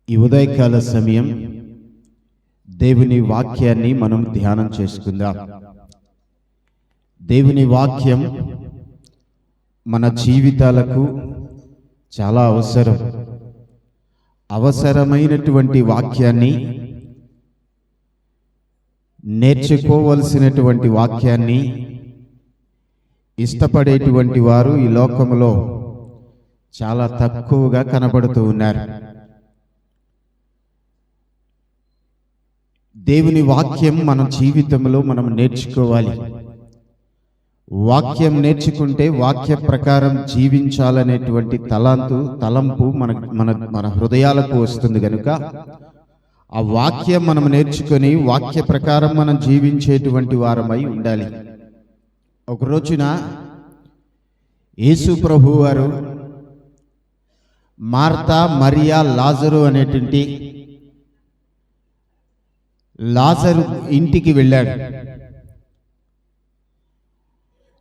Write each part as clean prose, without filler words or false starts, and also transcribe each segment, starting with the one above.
ఈ ఉదయకాల సమయం దేవుని వాక్యాన్ని మనం ధ్యానం చేసుకుందాం. దేవుని వాక్యం మన జీవితాలకు చాలా అవసరమైనటువంటి వాక్యాన్ని, నేర్చుకోవలసినటువంటి వాక్యాన్ని ఇష్టపడేటువంటి వారు ఈ లోకంలో చాలా తక్కువగా కనబడుతూ ఉన్నారు. దేవుని వాక్యం మన జీవితంలో మనం నేర్చుకోవాలి. వాక్యం నేర్చుకుంటే వాక్య ప్రకారం జీవించాలనేటువంటి తలంపు మన హృదయాలకు వస్తుంది కనుక ఆ వాక్యం మనం నేర్చుకొని వాక్య ప్రకారం మనం జీవించేటువంటి వారమై ఉండాలి. ఒక రోజున యేసు ప్రభువు వారు మార్తా, మరియా, లాజరు అనేటువంటి లాజరు ఇంటికి వెళ్ళాడు.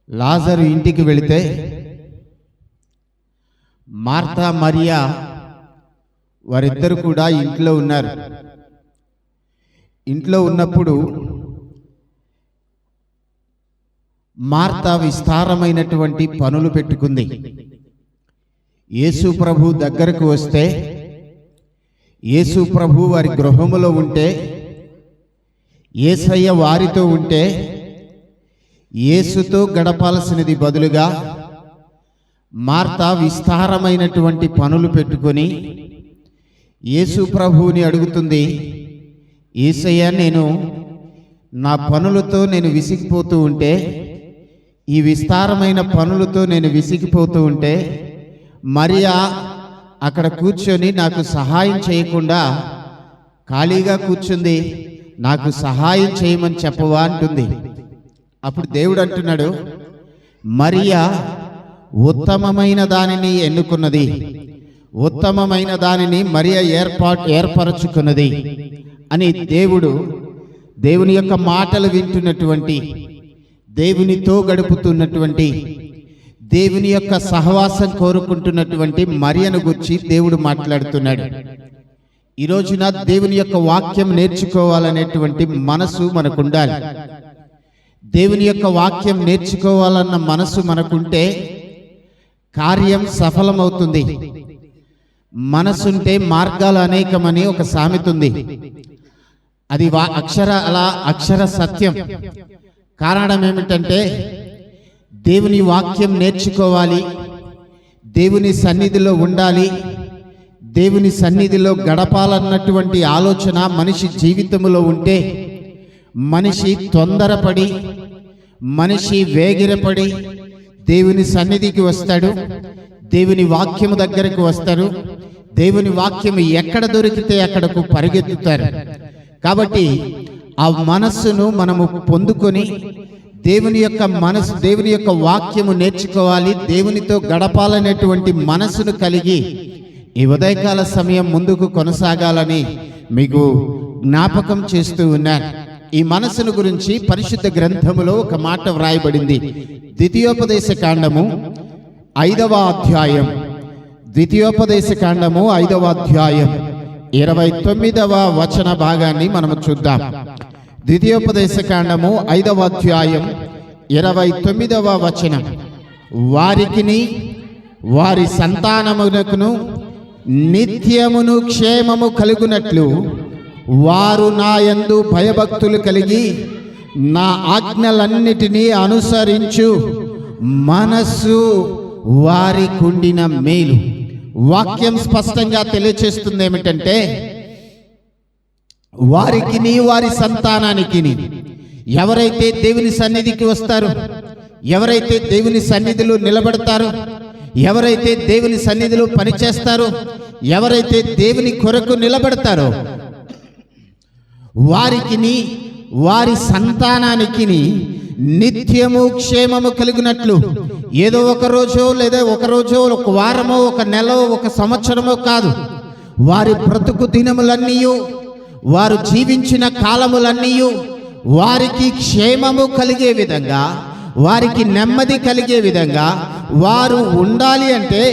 లాజరు ఇంటికి వెళితే మార్తా, మరియా వారిద్దరు కూడా ఇంట్లో ఉన్నారు. ఇంట్లో ఉన్నప్పుడు మార్తా విస్తారమైనటువంటి పనులు పెట్టుకుంది. యేసు ప్రభు దగ్గరకు వస్తే, యేసు ప్రభు వారి గృహములో ఉంటే, యేసయ్య వారితో ఉంటే, యేసుతో గడపాల్సినది బదులుగా మార్తా విస్తారమైనటువంటి పనులు పెట్టుకొని యేసు ప్రభువుని అడుగుతుంది, యేసయ్య, నేను నా పనులతో నేను విసిగిపోతూ ఉంటే, ఈ విస్తారమైన పనులతో నేను విసిగిపోతూ ఉంటే మరియా అక్కడ కూర్చొని నాకు సహాయం చేయకుండా ఖాళీగా కూర్చుంది, నాకు సహాయం చేయమని చెప్పవా అంటుంది. అప్పుడు దేవుడు అంటున్నాడు, మరియా ఉత్తమమైన దానిని ఎన్నుకున్నది, ఉత్తమమైన దానిని మరియా ఏర్పరచుకున్నది అని దేవుని యొక్క మాటలు వింటున్నటువంటి, దేవునితో గడుపుతున్నటువంటి, దేవుని యొక్క సహవాసం కోరుకుంటున్నటువంటి మరియను గురించి దేవుడు మాట్లాడుతున్నాడు. ఈ రోజున దేవుని యొక్క వాక్యం నేర్చుకోవాలనేటువంటి మనసు మనకుండాలి. దేవుని యొక్క వాక్యం నేర్చుకోవాలన్న మనసు మనకుంటే కార్యం సఫలమవుతుంది. మనసుంటే మార్గాలు అనేకమని ఒక సామెత ఉంది. అది అక్షర సత్యం. కారణం ఏమిటంటే దేవుని వాక్యం నేర్చుకోవాలి, దేవుని సన్నిధిలో ఉండాలి, దేవుని సన్నిధిలో గడపాలన్నటువంటి ఆలోచన మనిషి జీవితంలో ఉంటే మనిషి తొందరపడి, మనిషి వేగిరపడి దేవుని సన్నిధికి వస్తాడు, దేవుని వాక్యము దగ్గరకు వస్తారు. దేవుని వాక్యం ఎక్కడ దొరికితే అక్కడకు పరిగెత్తుతారు. కాబట్టి ఆ మనస్సును మనము పొందుకొని దేవుని యొక్క వాక్యము నేర్చుకోవాలి, దేవునితో గడపాలనేటువంటి మనస్సును కలిగి ఈ ఉదయకాల సమయం ముందుకు కొనసాగాలని మీకు జ్ఞాపకం చేస్తూ ఉన్నాను. ఈ మనస్సును గురించి పరిశుద్ధ గ్రంథములో ఒక మాట వ్రాయబడింది. ద్వితీయోపదేశ కాండము 5వ అధ్యాయం, 29వ వచన భాగాన్ని మనము చూద్దాం. ద్వితీయోపదేశ కాండము 5వ అధ్యాయం 29వ వచనం, వారికిని వారి సంతానమునకును నిత్యమును క్షేమము కలుగునట్లు వారు నా యందు భయభక్తులు కలిగి నా ఆజ్ఞలన్నిటినీ అనుసరించు మనస్సు వారి కుండిన మేలు. వాక్యం స్పష్టంగా తెలియచేస్తుంది ఏమిటంటే, వారికిని వారి సంతానానికిని, ఎవరైతే దేవుని సన్నిధికి వస్తారో, ఎవరైతే దేవుని సన్నిధిలో నిలబడతారో, ఎవరైతే దేవుని సన్నిధిలో పనిచేస్తారో, ఎవరైతే దేవుని కొరకు నిలబడతారో వారికిని వారి సంతానానికిని నిత్యము క్షేమము కలిగినట్లు, ఏదో ఒక రోజో లేదా ఒక రోజో, ఒక వారమో, ఒక నెలో, ఒక సంవత్సరమో కాదు, వారి బ్రతుకు దినములన్నీ, వారు జీవించిన కాలములన్నీ వారికి క్షేమము కలిగే విధంగా, వారికి నెమ్మది కలిగే విధంగా వారు ఉండాలి అంటే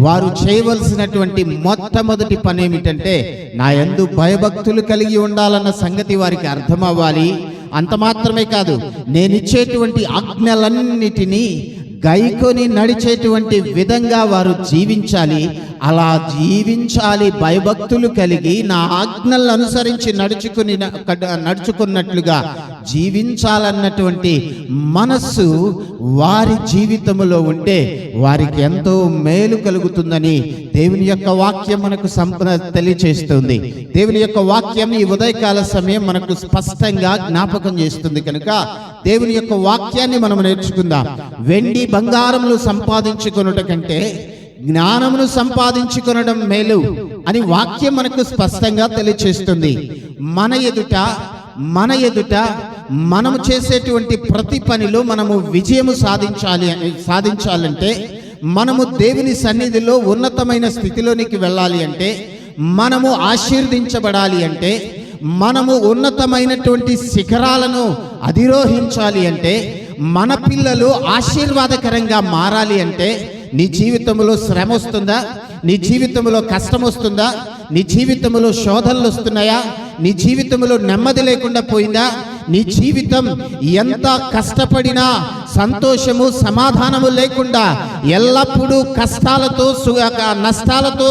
వారు చేయవలసినటువంటి మొట్టమొదటి పని ఏమిటంటే నా యందు భయభక్తులు కలిగి ఉండాలన్న సంగతి వారికి అర్థం అవ్వాలి. అంత మాత్రమే కాదు, నేనిచ్చేటువంటి ఆజ్ఞలన్నిటినీ గైకొని నడిచేటువంటి విధంగా వారు జీవించాలి. అలా జీవించాలి, భయభక్తులు కలిగి నా ఆజ్ఞలను అనుసరించి నడుచుకున్నట్లుగా జీవించాలన్నటువంటి మనస్సు వారి జీవితంలో ఉంటే వారికి ఎంతో మేలు కలుగుతుందని దేవుని యొక్క వాక్యం మనకు తెలియచేస్తుంది. దేవుని యొక్క వాక్యం ఈ ఉదయకాల సమయం మనకు స్పష్టంగా జ్ఞాపకం చేస్తుంది. కనుక దేవుని యొక్క వాక్యాన్ని మనం నేర్చుకుందాం. వెండి బంగారములు సంపాదించుకొనుట కంటే జ్ఞానమును సంపాదించుకొనడం మేలు అని వాక్యం మనకు స్పష్టంగా తెలియచేస్తుంది. మన ఎదుట మనము చేసేటువంటి ప్రతి పనిలో మనము విజయము సాధించాలంటే, మనము దేవుని సన్నిధిలో ఉన్నతమైన స్థితిలోనికి వెళ్ళాలి అంటే, మనము ఆశీర్వదించబడాలి అంటే, మనము ఉన్నతమైనటువంటి శిఖరాలను అధిరోహించాలి అంటే, మన పిల్లలు ఆశీర్వాదకరంగా మారాలి అంటే, నీ జీవితంలో శ్రమ వస్తుందా? నీ జీవితంలో కష్టం వస్తుందా? నీ జీవితంలో శోధనలు వస్తున్నాయా? నీ జీవితంలో నెమ్మది లేకుండా పోయిందా? నీ జీవితం ఎంత కష్టపడినా సంతోషము సమాధానము లేకుండా ఎల్లప్పుడూ కష్టాలతో నష్టాలతో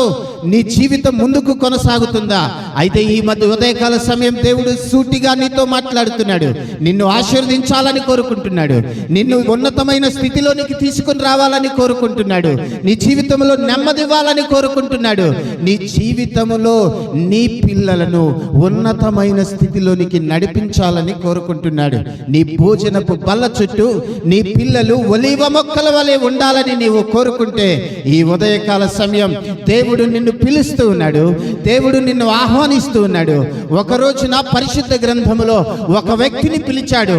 నీ జీవితం ముందుకు కొనసాగుతుందా? అయితే ఈ ఉదయకాల సమయం దేవుడు సూటిగా నీతో మాట్లాడుతున్నాడు. నిన్ను ఆశీర్వదించాలని కోరుకుంటున్నాడు. నిన్ను ఉన్నతమైన స్థితిలోనికి తీసుకుని రావాలని కోరుకుంటున్నాడు. నీ జీవితంలో నెమ్మది ఇవ్వాలని కోరుకుంటున్నాడు. నీ జీవితంలో నీ పిల్లలను ఉన్నతమైన స్థితిలోనికి నడిపించాలని కోరుకుంటున్నాడు. నీ భోజనపు బల్ల చుట్టూ నీ పిల్లలు ఒలీవ మొక్కల వలె ఉండాలని నీవు కోరుకుంటే ఈ ఉదయకాల సమయం దేవుడు నిన్ను పిలుస్తూ ఉన్నాడు. దేవుడు నిన్ను ఆహ్వానిస్తూ ఉన్నాడు. ఒక రోజున పరిశుద్ధ గ్రంథములో ఒక వ్యక్తిని పిలిచాడు.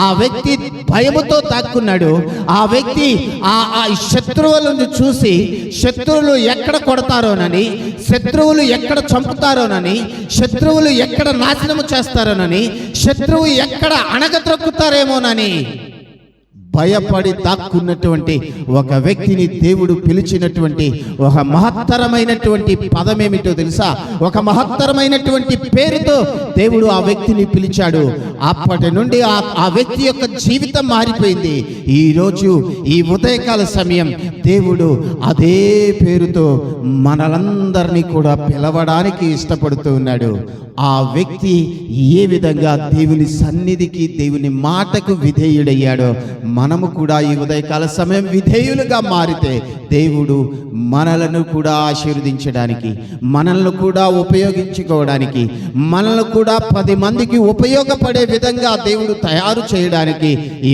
ఆ వ్యక్తి భయముతో తాక్కున్నాడు. ఆ వ్యక్తి ఆ శత్రువులను చూసి శత్రువులు ఎక్కడ కొడతారోనని, శత్రువులు ఎక్కడ చంపుతారోనని, శత్రువులు ఎక్కడ నాశనము చేస్తారోనని, శత్రువు ఎక్కడ అణగద్రొక్కుతారేమోనని భయపడి దాక్కున్నటువంటి ఒక వ్యక్తిని దేవుడు పిలిచినటువంటి ఒక మహత్తరమైనటువంటి పదమేమిటో తెలుసా? ఒక మహత్తరమైనటువంటి పేరుతో దేవుడు ఆ వ్యక్తిని పిలిచాడు. అప్పటి నుండి ఆ వ్యక్తి యొక్క జీవితం మారిపోయింది. ఈరోజు ఈ ఉదయకాల సమయం దేవుడు అదే పేరుతో మనలందరినీ కూడా పిలవడానికి ఇష్టపడుతూ ఉన్నాడు. ఆ వ్యక్తి ఏ విధంగా దేవుని సన్నిధికి, దేవుని మాటకు విధేయుడయ్యాడో మనము కూడా ఈ ఉదయకాల సమయం విధేయులుగా మారితే దేవుడు మనలను కూడా ఆశీర్వదించడానికి, మనల్ని కూడా ఉపయోగించుకోవడానికి, మనల్ని కూడా 10 మందికి ఉపయోగపడే విధంగా దేవుడు తయారు చేయడానికి ఈ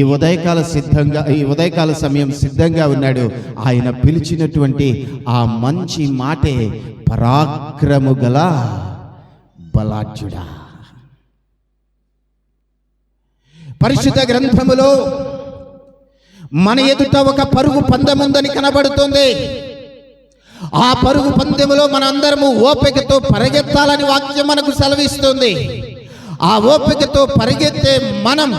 ఉదయకాల సమయం సిద్ధంగా ఉన్నాడు. ఆయన పిలిచినటువంటి ఆ మంచి మాటే పరాక్రము గల బలాఢ్యుడా. పరిశుద్ధ గ్రంథములో మన ఎదుట ఒక పరుగు పందెముందని కనబడుతుంది. ఆ పరుగు పందెములో మనందరము ఓపికతో పరిగెత్తాలని వాక్యం మనకు సెలవిస్తుంది. ఆ ఓపికతో పరిగెత్తే మనం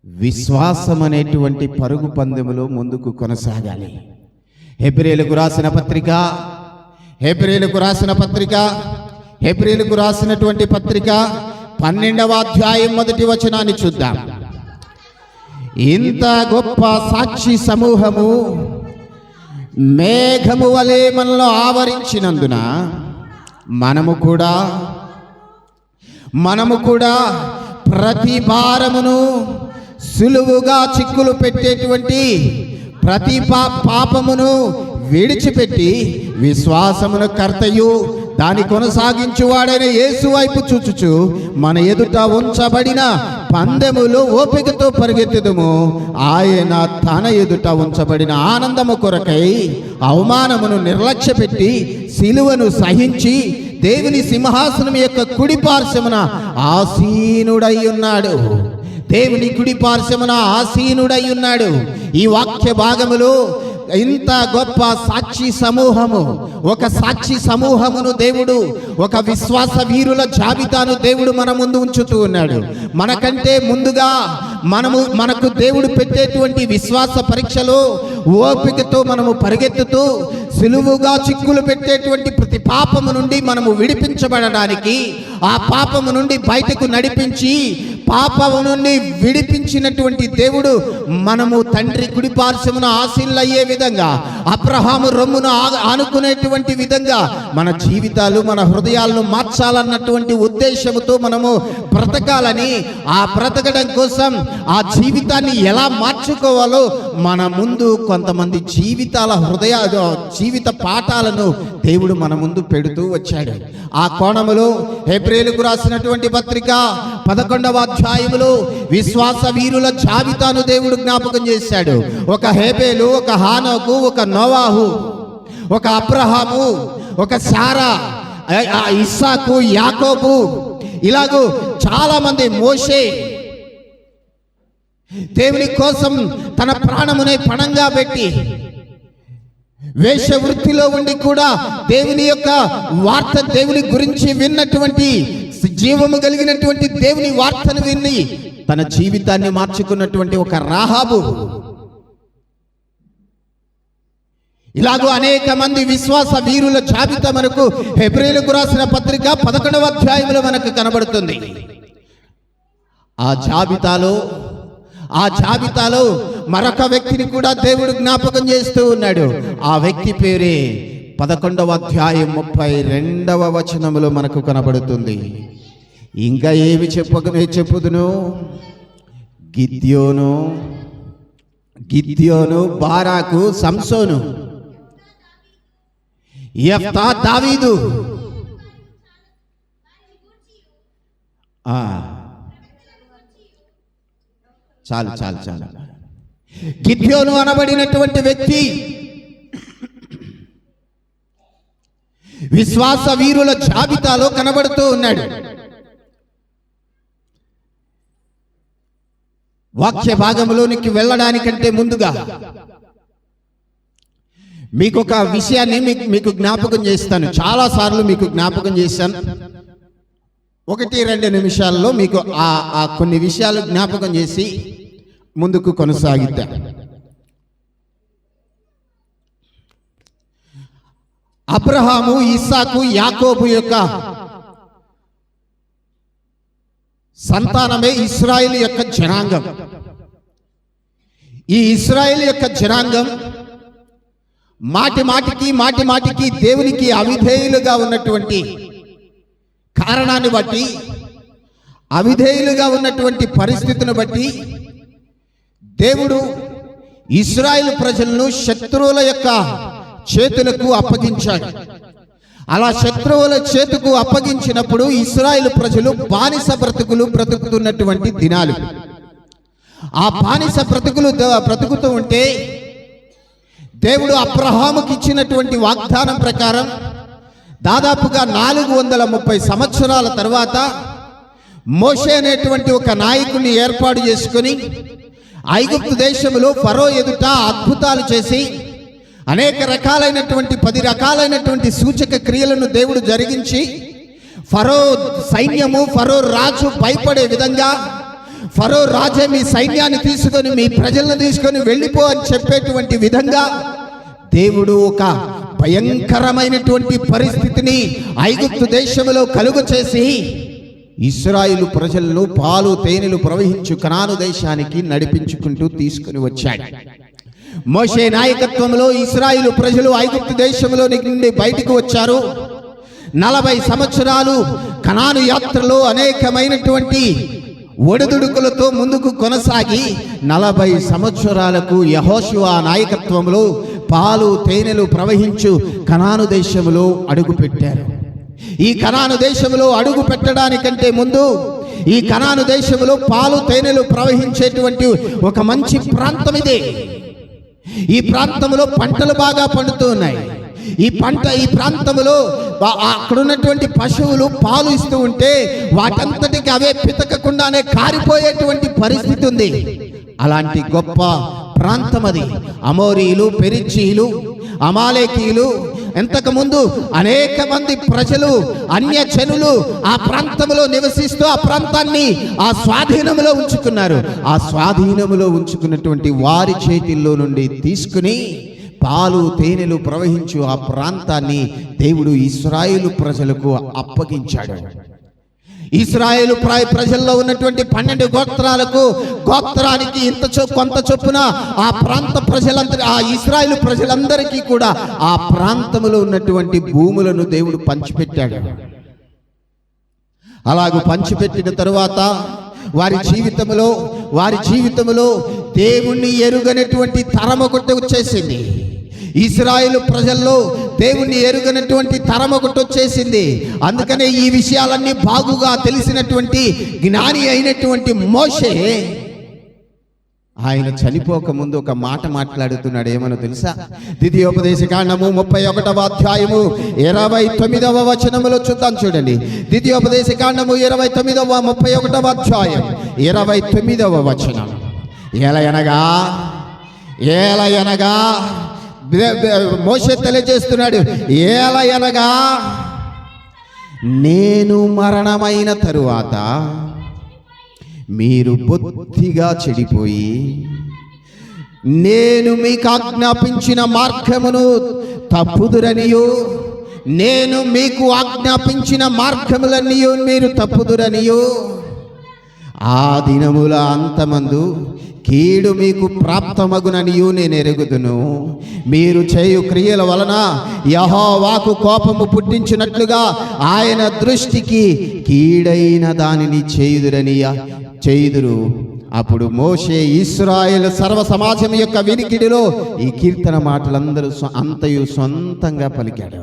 విశ్వాసం అనేటువంటి పరుగు పందెములో ముందుకు కొనసాగాలి. హెబ్రీయులకు రాసినటువంటి పత్రిక 12వ అధ్యాయం 1వ వచనాన్ని చూద్దాం. ఇంత గొప్ప సాక్షి సమూహము మేఘము వలె మనలో ఆవరించినందున మనము కూడా ప్రతి భారమును సులువుగా చిక్కులు పెట్టేటువంటి ప్రతి పాపమును విడిచిపెట్టి విశ్వాసమును కర్తయు దాని కొనసాగించువాడైన యేసు వైపు చూచుచు మన ఎదుట ఉంచబడిన పందెములో ఓపికతో పరిగెత్తుదుము. ఆయన తన ఎదుట ఉంచబడిన ఆనందము కొరకై అవమానమును నిర్లక్ష్యపెట్టి సిలువను సహించి దేవుని సింహాసనం యొక్క కుడి పార్శ్వమున ఆసీనుడై ఉన్నాడు. దేవుని కుడి పార్శ్వమున ఆసీనుడై ఉన్నాడు. ఈ వాక్య భాగములో ఇంత గొప్ప సాక్షి సమూహము, ఒక సాక్షి సమూహమును దేవుడు, ఒక విశ్వాస వీరుల జాబితాను దేవుడు మన ముందు ఉంచుతూ ఉన్నాడు. మనకంటే ముందుగా మనకు దేవుడు పెట్టేటువంటి విశ్వాస పరీక్షలో ఓపికతో మనము పరిగెత్తుతూ సులువుగా చిక్కులు పెట్టేటువంటి ప్రతి పాపము నుండి మనము విడిపించబడడానికి, ఆ పాపము నుండి బయటకు నడిపించి పాపము నుండి విడిపించినటువంటి దేవుడు మనము తండ్రి కుడిపార్శ్వమున ఆశీనులయ్యే విధంగా, అబ్రహాము రొమ్మును ఆనుకునేటువంటి విధంగా మన జీవితాలు, మన హృదయాలను మార్చాలన్నటువంటి ఉద్దేశంతో మనము బ్రతకాలని, ఆ బ్రతకడం కోసం ఆ జీవితాన్ని ఎలా మార్చుకోవాలో మన ముందు కొంతమంది జీవిత పాఠాలను దేవుడు మన ముందు పెడుతూ వచ్చాడు. ఆ కోణములో హెబ్రీయులకు రాసినటువంటి పత్రిక 11వ అధ్యాయములో విశ్వాస వీరుల జాబితాను దేవుడు జ్ఞాపకం చేశాడు. ఒక హేబేలు, ఒక హానోకు, ఒక నోవాహు, ఒక అబ్రహాము, ఒక శారా, ఇస్సాకు, యాకోబు, ఇలాగూ చాలా మంది, మోషే దేవుని కోసం తన ప్రాణమునే పణంగా పెట్టి వేష వృత్తిలో ఉండి కూడా దేవుని యొక్క వార్త, దేవుని గురించి విన్నటువంటి, జీవము కలిగినటువంటి దేవుని వార్తను విని తన జీవితాన్ని మార్చుకున్నటువంటి ఒక రాహాబు, ఇలాగూ అనేక మంది విశ్వాస వీరుల జాబితా మనకు హెబ్రీయులకు రాసిన పత్రిక 11వ అధ్యాయంలో మనకు కనబడుతుంది. ఆ జాబితాలో మరొక వ్యక్తిని కూడా దేవుడు జ్ఞాపకం చేస్తూ ఉన్నాడు. ఆ వ్యక్తి పేరే 11వ అధ్యాయం 32వ వచనములో మనకు కనబడుతుంది. ఇంకా ఏమి చెప్పుదును? గిద్యోను, బారాకు, సంసోను, యెఫ్తా, దావీదు. చాలు. గిద్యోను అనబడినటువంటి వ్యక్తి విశ్వాస వీరుల జాబితాలో కనబడుతూ ఉన్నాడు. వాక్య భాగంలోనికి వెళ్ళడానికంటే ముందుగా మీకు ఒక విషయాన్ని మీకు జ్ఞాపకం చేస్తాను. చాలాసార్లు మీకు జ్ఞాపకం చేశాను. 1-2 నిమిషాల్లో మీకు ఆ కొన్ని విషయాలు జ్ఞాపకం చేసి ముందుకు కొనసాగిద్దాం. అబ్రహాము, ఇస్సాకు, యాకోబు యొక్క సంతానమే ఇశ్రాయేలు యొక్క జనాంగం. ఈ ఇశ్రాయేలు యొక్క జనాంగం మాటిమాటికి దేవునికి అవిధేయులుగా ఉన్నటువంటి కారణాన్ని బట్టి, అవిధేయులుగా ఉన్నటువంటి పరిస్థితిని బట్టి దేవుడు ఇశ్రాయేలు ప్రజలను శత్రువుల యొక్క చేతులకు అప్పగించాడు. అలా శత్రువుల చేతుకు అప్పగించినప్పుడు ఇశ్రాయేలు ప్రజలు బానిస బ్రతుకుతున్నటువంటి దినాలు. ఆ బానిస బ్రతుకుతూ ఉంటే దేవుడు అబ్రహాముకి ఇచ్చినటువంటి వాగ్దానం ప్రకారం దాదాపుగా 430 సంవత్సరాల తర్వాత మోషే అనేటువంటి ఒక నాయకుడిని ఏర్పాటు చేసుకొని ఐగుప్తు దేశంలో ఫరో ఎదుట అద్భుతాలు చేసి అనేక రకాలైనటువంటి 10 రకాలైనటువంటి సూచక క్రియలను దేవుడు జరిగించి ఫరో సైన్యము, ఫరో రాజు భయపడే విధంగా, ఫరో రాజే మీ సైన్యాన్ని తీసుకొని మీ ప్రజలను తీసుకొని వెళ్ళిపో అని చెప్పేటువంటి విధంగా దేవుడు ఒక భయంకరమైనటువంటి పరిస్థితిని ఐగుప్తు దేశంలో కలుగ చేసి ఇశ్రాయేలు ప్రజలను పాలు తేనెలు ప్రవహించు కనాను దేశానికి నడిపించుకుంటూ తీసుకుని వచ్చాడు. మోషే నాయకత్వంలో ఇశ్రాయేలు ప్రజలు ఐగుప్తు దేశంలో నుండి బయటకు వచ్చారు. 40 సంవత్సరాలు కనాను యాత్రలో అనేకమైనటువంటి ఒడిదుడుకులతో ముందుకు కొనసాగి 40 సంవత్సరాలకు యెహోషువ నాయకత్వంలో పాలు తేనెలు ప్రవహించు కనాను దేశంలో అడుగుపెట్టారు. ఈ కనాను దేశంలో అడుగు పెట్టడానికంటే ముందు ఈ కనాను దేశంలో పాలు తేనెలు ప్రవహించేటువంటి ఒక మంచి ప్రాంతం ఇదే. ఈ ప్రాంతంలో పంటలు బాగా పండుతూ ఉన్నాయి. ఈ ప్రాంతంలో అక్కడ ఉన్నటువంటి పశువులు పాలు ఇస్తూ ఉంటే వాటంతటికి అవే పితకకుండానే కారిపోయేటువంటి పరిస్థితి ఉంది. అలాంటి గొప్ప ప్రాంతం అది. అమోరీలు, పెరిచ్చీలు, అమాలేకీలు, ఇంతకుముందు అనేక మంది ప్రజలు, అన్య జనులు ఆ ప్రాంతంలో నివసిస్తూ ఆ ప్రాంతాన్ని ఆ స్వాధీనంలో ఉంచుకున్నారు. ఆ స్వాధీనంలో ఉంచుకున్నటువంటి వారి చేతిల్లో నుండి తీసుకుని పాలు తేనెలు ప్రవహించు ఆ ప్రాంతాన్ని దేవుడు ఇశ్రాయేలు ప్రజలకు అప్పగించాడు. ఇశ్రాయేలు ప్రజల్లో ఉన్నటువంటి 12 గోత్రాలకు, గోత్రానికి కొంత చొప్పున ఆ ప్రాంత ప్రజలందరూ, ఆ ఇశ్రాయేలు ప్రజలందరికీ కూడా ఆ ప్రాంతంలో ఉన్నటువంటి భూములను దేవుడు పంచిపెట్టాడు. అలాగూ పంచిపెట్టిన తరువాత వారి జీవితంలో దేవుణ్ణి ఎరుగనటువంటి తరం ఒకటి వచ్చేసింది. ఇశ్రాయేలు ప్రజల్లో దేవుణ్ణి ఎరుగనటువంటి తరం ఒకటి వచ్చేసింది. అందుకనే ఈ విషయాలన్నీ బాగుగా తెలిసినటువంటి జ్ఞాని అయినటువంటి మోషే ఆయన చనిపోక ముందు ఒక మాట మాట్లాడుతున్నాడు. ఏమనో తెలుసా? ద్వితీయోపదేశకాండము 31వ అధ్యాయము 29వ వచనములో చూద్దాం. చూడండి, ద్వితీయోపదేశకాండము 31వ అధ్యాయం 29వ వచనం. ఏలయనగా మోషే తెలియజేస్తున్నాడు. ఏలయనగా నేను మరణమైన తరువాత మీరు బొత్తిగా చెడిపోయి నేను మీకు ఆజ్ఞాపించిన మార్గమును తప్పుదురనియు, నేను మీకు ఆజ్ఞాపించిన మార్గములన్నీ మీరు తప్పుదురనియు, ఆ దినముల అంతమందు కీడు మీకు ప్రాప్తమగుననియు నేను ఎరుగుదును. మీరు చేయు క్రియల వలన యెహోవాకు కోపము పుట్టించినట్లుగా ఆయన దృష్టికి కీడైన దానిని చేయుదురు. అప్పుడు మోషే ఇశ్రాయేలు సర్వ సమాజం యొక్క వినికిడిలో ఈ కీర్తన మాటలందరూ అంతయు సొంతంగా పలికాడు.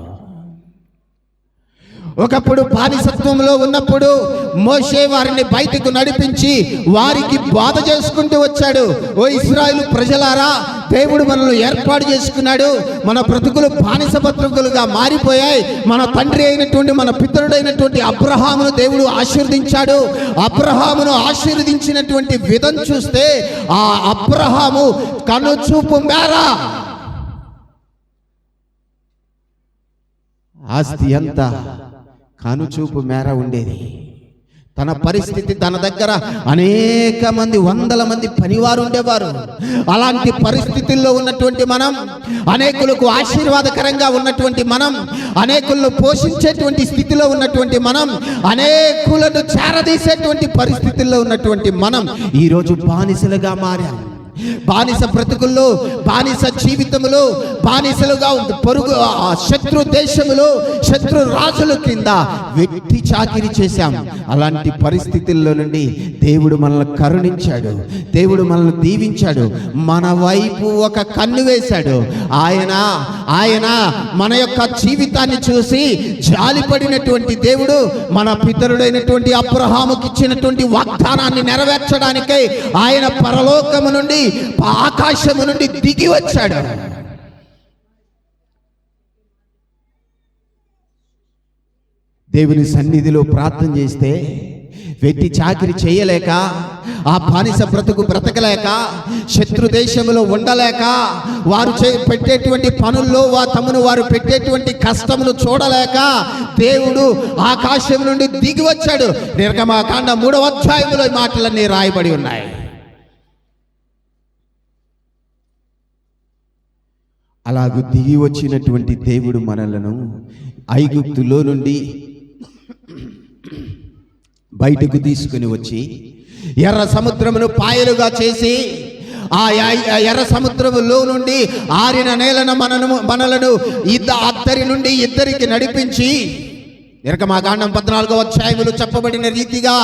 ఒకప్పుడు బానిసత్వంలో ఉన్నప్పుడు మోషే వారిని బయటకు నడిపించి వారికి బాధ చేసుకుంటూ వచ్చాడు. ఓ ఇశ్రాయేలు ప్రజలారా, దేవుడు మనల్ని ఏర్పాటు చేసుకున్నాడు. మన బ్రతుకులు బానిస బ్రతుకులుగా మారిపోయాయి. మన తండ్రి అయినటువంటి, మన పితరుడైనటువంటి అబ్రహామును దేవుడు ఆశీర్వదించాడు. అబ్రహామును ఆశీర్వదించినటువంటి విధం చూస్తే ఆ అబ్రహాము కనుచూపు మేర ఆస్తి అంతా కనుచూపు మేర ఉండేది. తన పరిస్థితి, తన దగ్గర అనేక మంది, 100 మంది పనివారు ఉండేవారు. అలాంటి పరిస్థితుల్లో ఉన్నటువంటి మనం, అనేకులకు ఆశీర్వాదకరంగా ఉన్నటువంటి మనం, అనేకులను పోషించేటువంటి స్థితిలో ఉన్నటువంటి మనం, అనేకులను చేరదీసేటువంటి పరిస్థితుల్లో ఉన్నటువంటి మనం ఈరోజు బానిసలుగా మారాం. బానిస బ్రతుకుల్లో, బానిస జీవితంలో, బానిసలుగా పొరుగు శత్రు దేశములో, శత్రు రాజుల కింద వ్యక్తి చాకిరి చేశాం. అలాంటి పరిస్థితుల్లో నుండి దేవుడు మనల్ని కరుణించాడు. దేవుడు మనల్ని దీవించాడు. మన వైపు ఒక కన్ను వేశాడు. ఆయన మన యొక్క జీవితాన్ని చూసి జాలిపడినటువంటి దేవుడు మన పితరుడైనటువంటి అబ్రహాముకి ఇచ్చినటువంటి వాగ్దానాన్ని నెరవేర్చడానికై ఆయన పరలోకము నుండి, ఆకాశము నుండి దిగి వచ్చాడు. దేవుని సన్నిధిలో ప్రార్థన చేస్తే వెట్టి చాకిరి చేయలేక, ఆ బానిస బ్రతకలేక, శత్రు దేశంలో ఉండలేక, వారు పెట్టేటువంటి పనుల్లో వారు పెట్టేటువంటి కష్టమును చూడలేక దేవుడు ఆకాశం నుండి దిగి వచ్చాడు. నిర్గమకాండ 3వ అధ్యాయంలో ఈ మాటలన్నీ రాయబడి ఉన్నాయి. అలాగూ దిగి వచ్చినటువంటి దేవుడు మనలను ఐగుప్తులో నుండి బయటకు తీసుకుని వచ్చి ఎర్ర సముద్రమును పాయలుగా చేసి, ఆ ఎర్ర సముద్రములో నుండి ఆరిన నేలను మనలను అద్దరి నుండి ఇద్దరికి నడిపించి, నిర్గమకాండం 14వ అధ్యాయములో చెప్పబడిన రీతిగా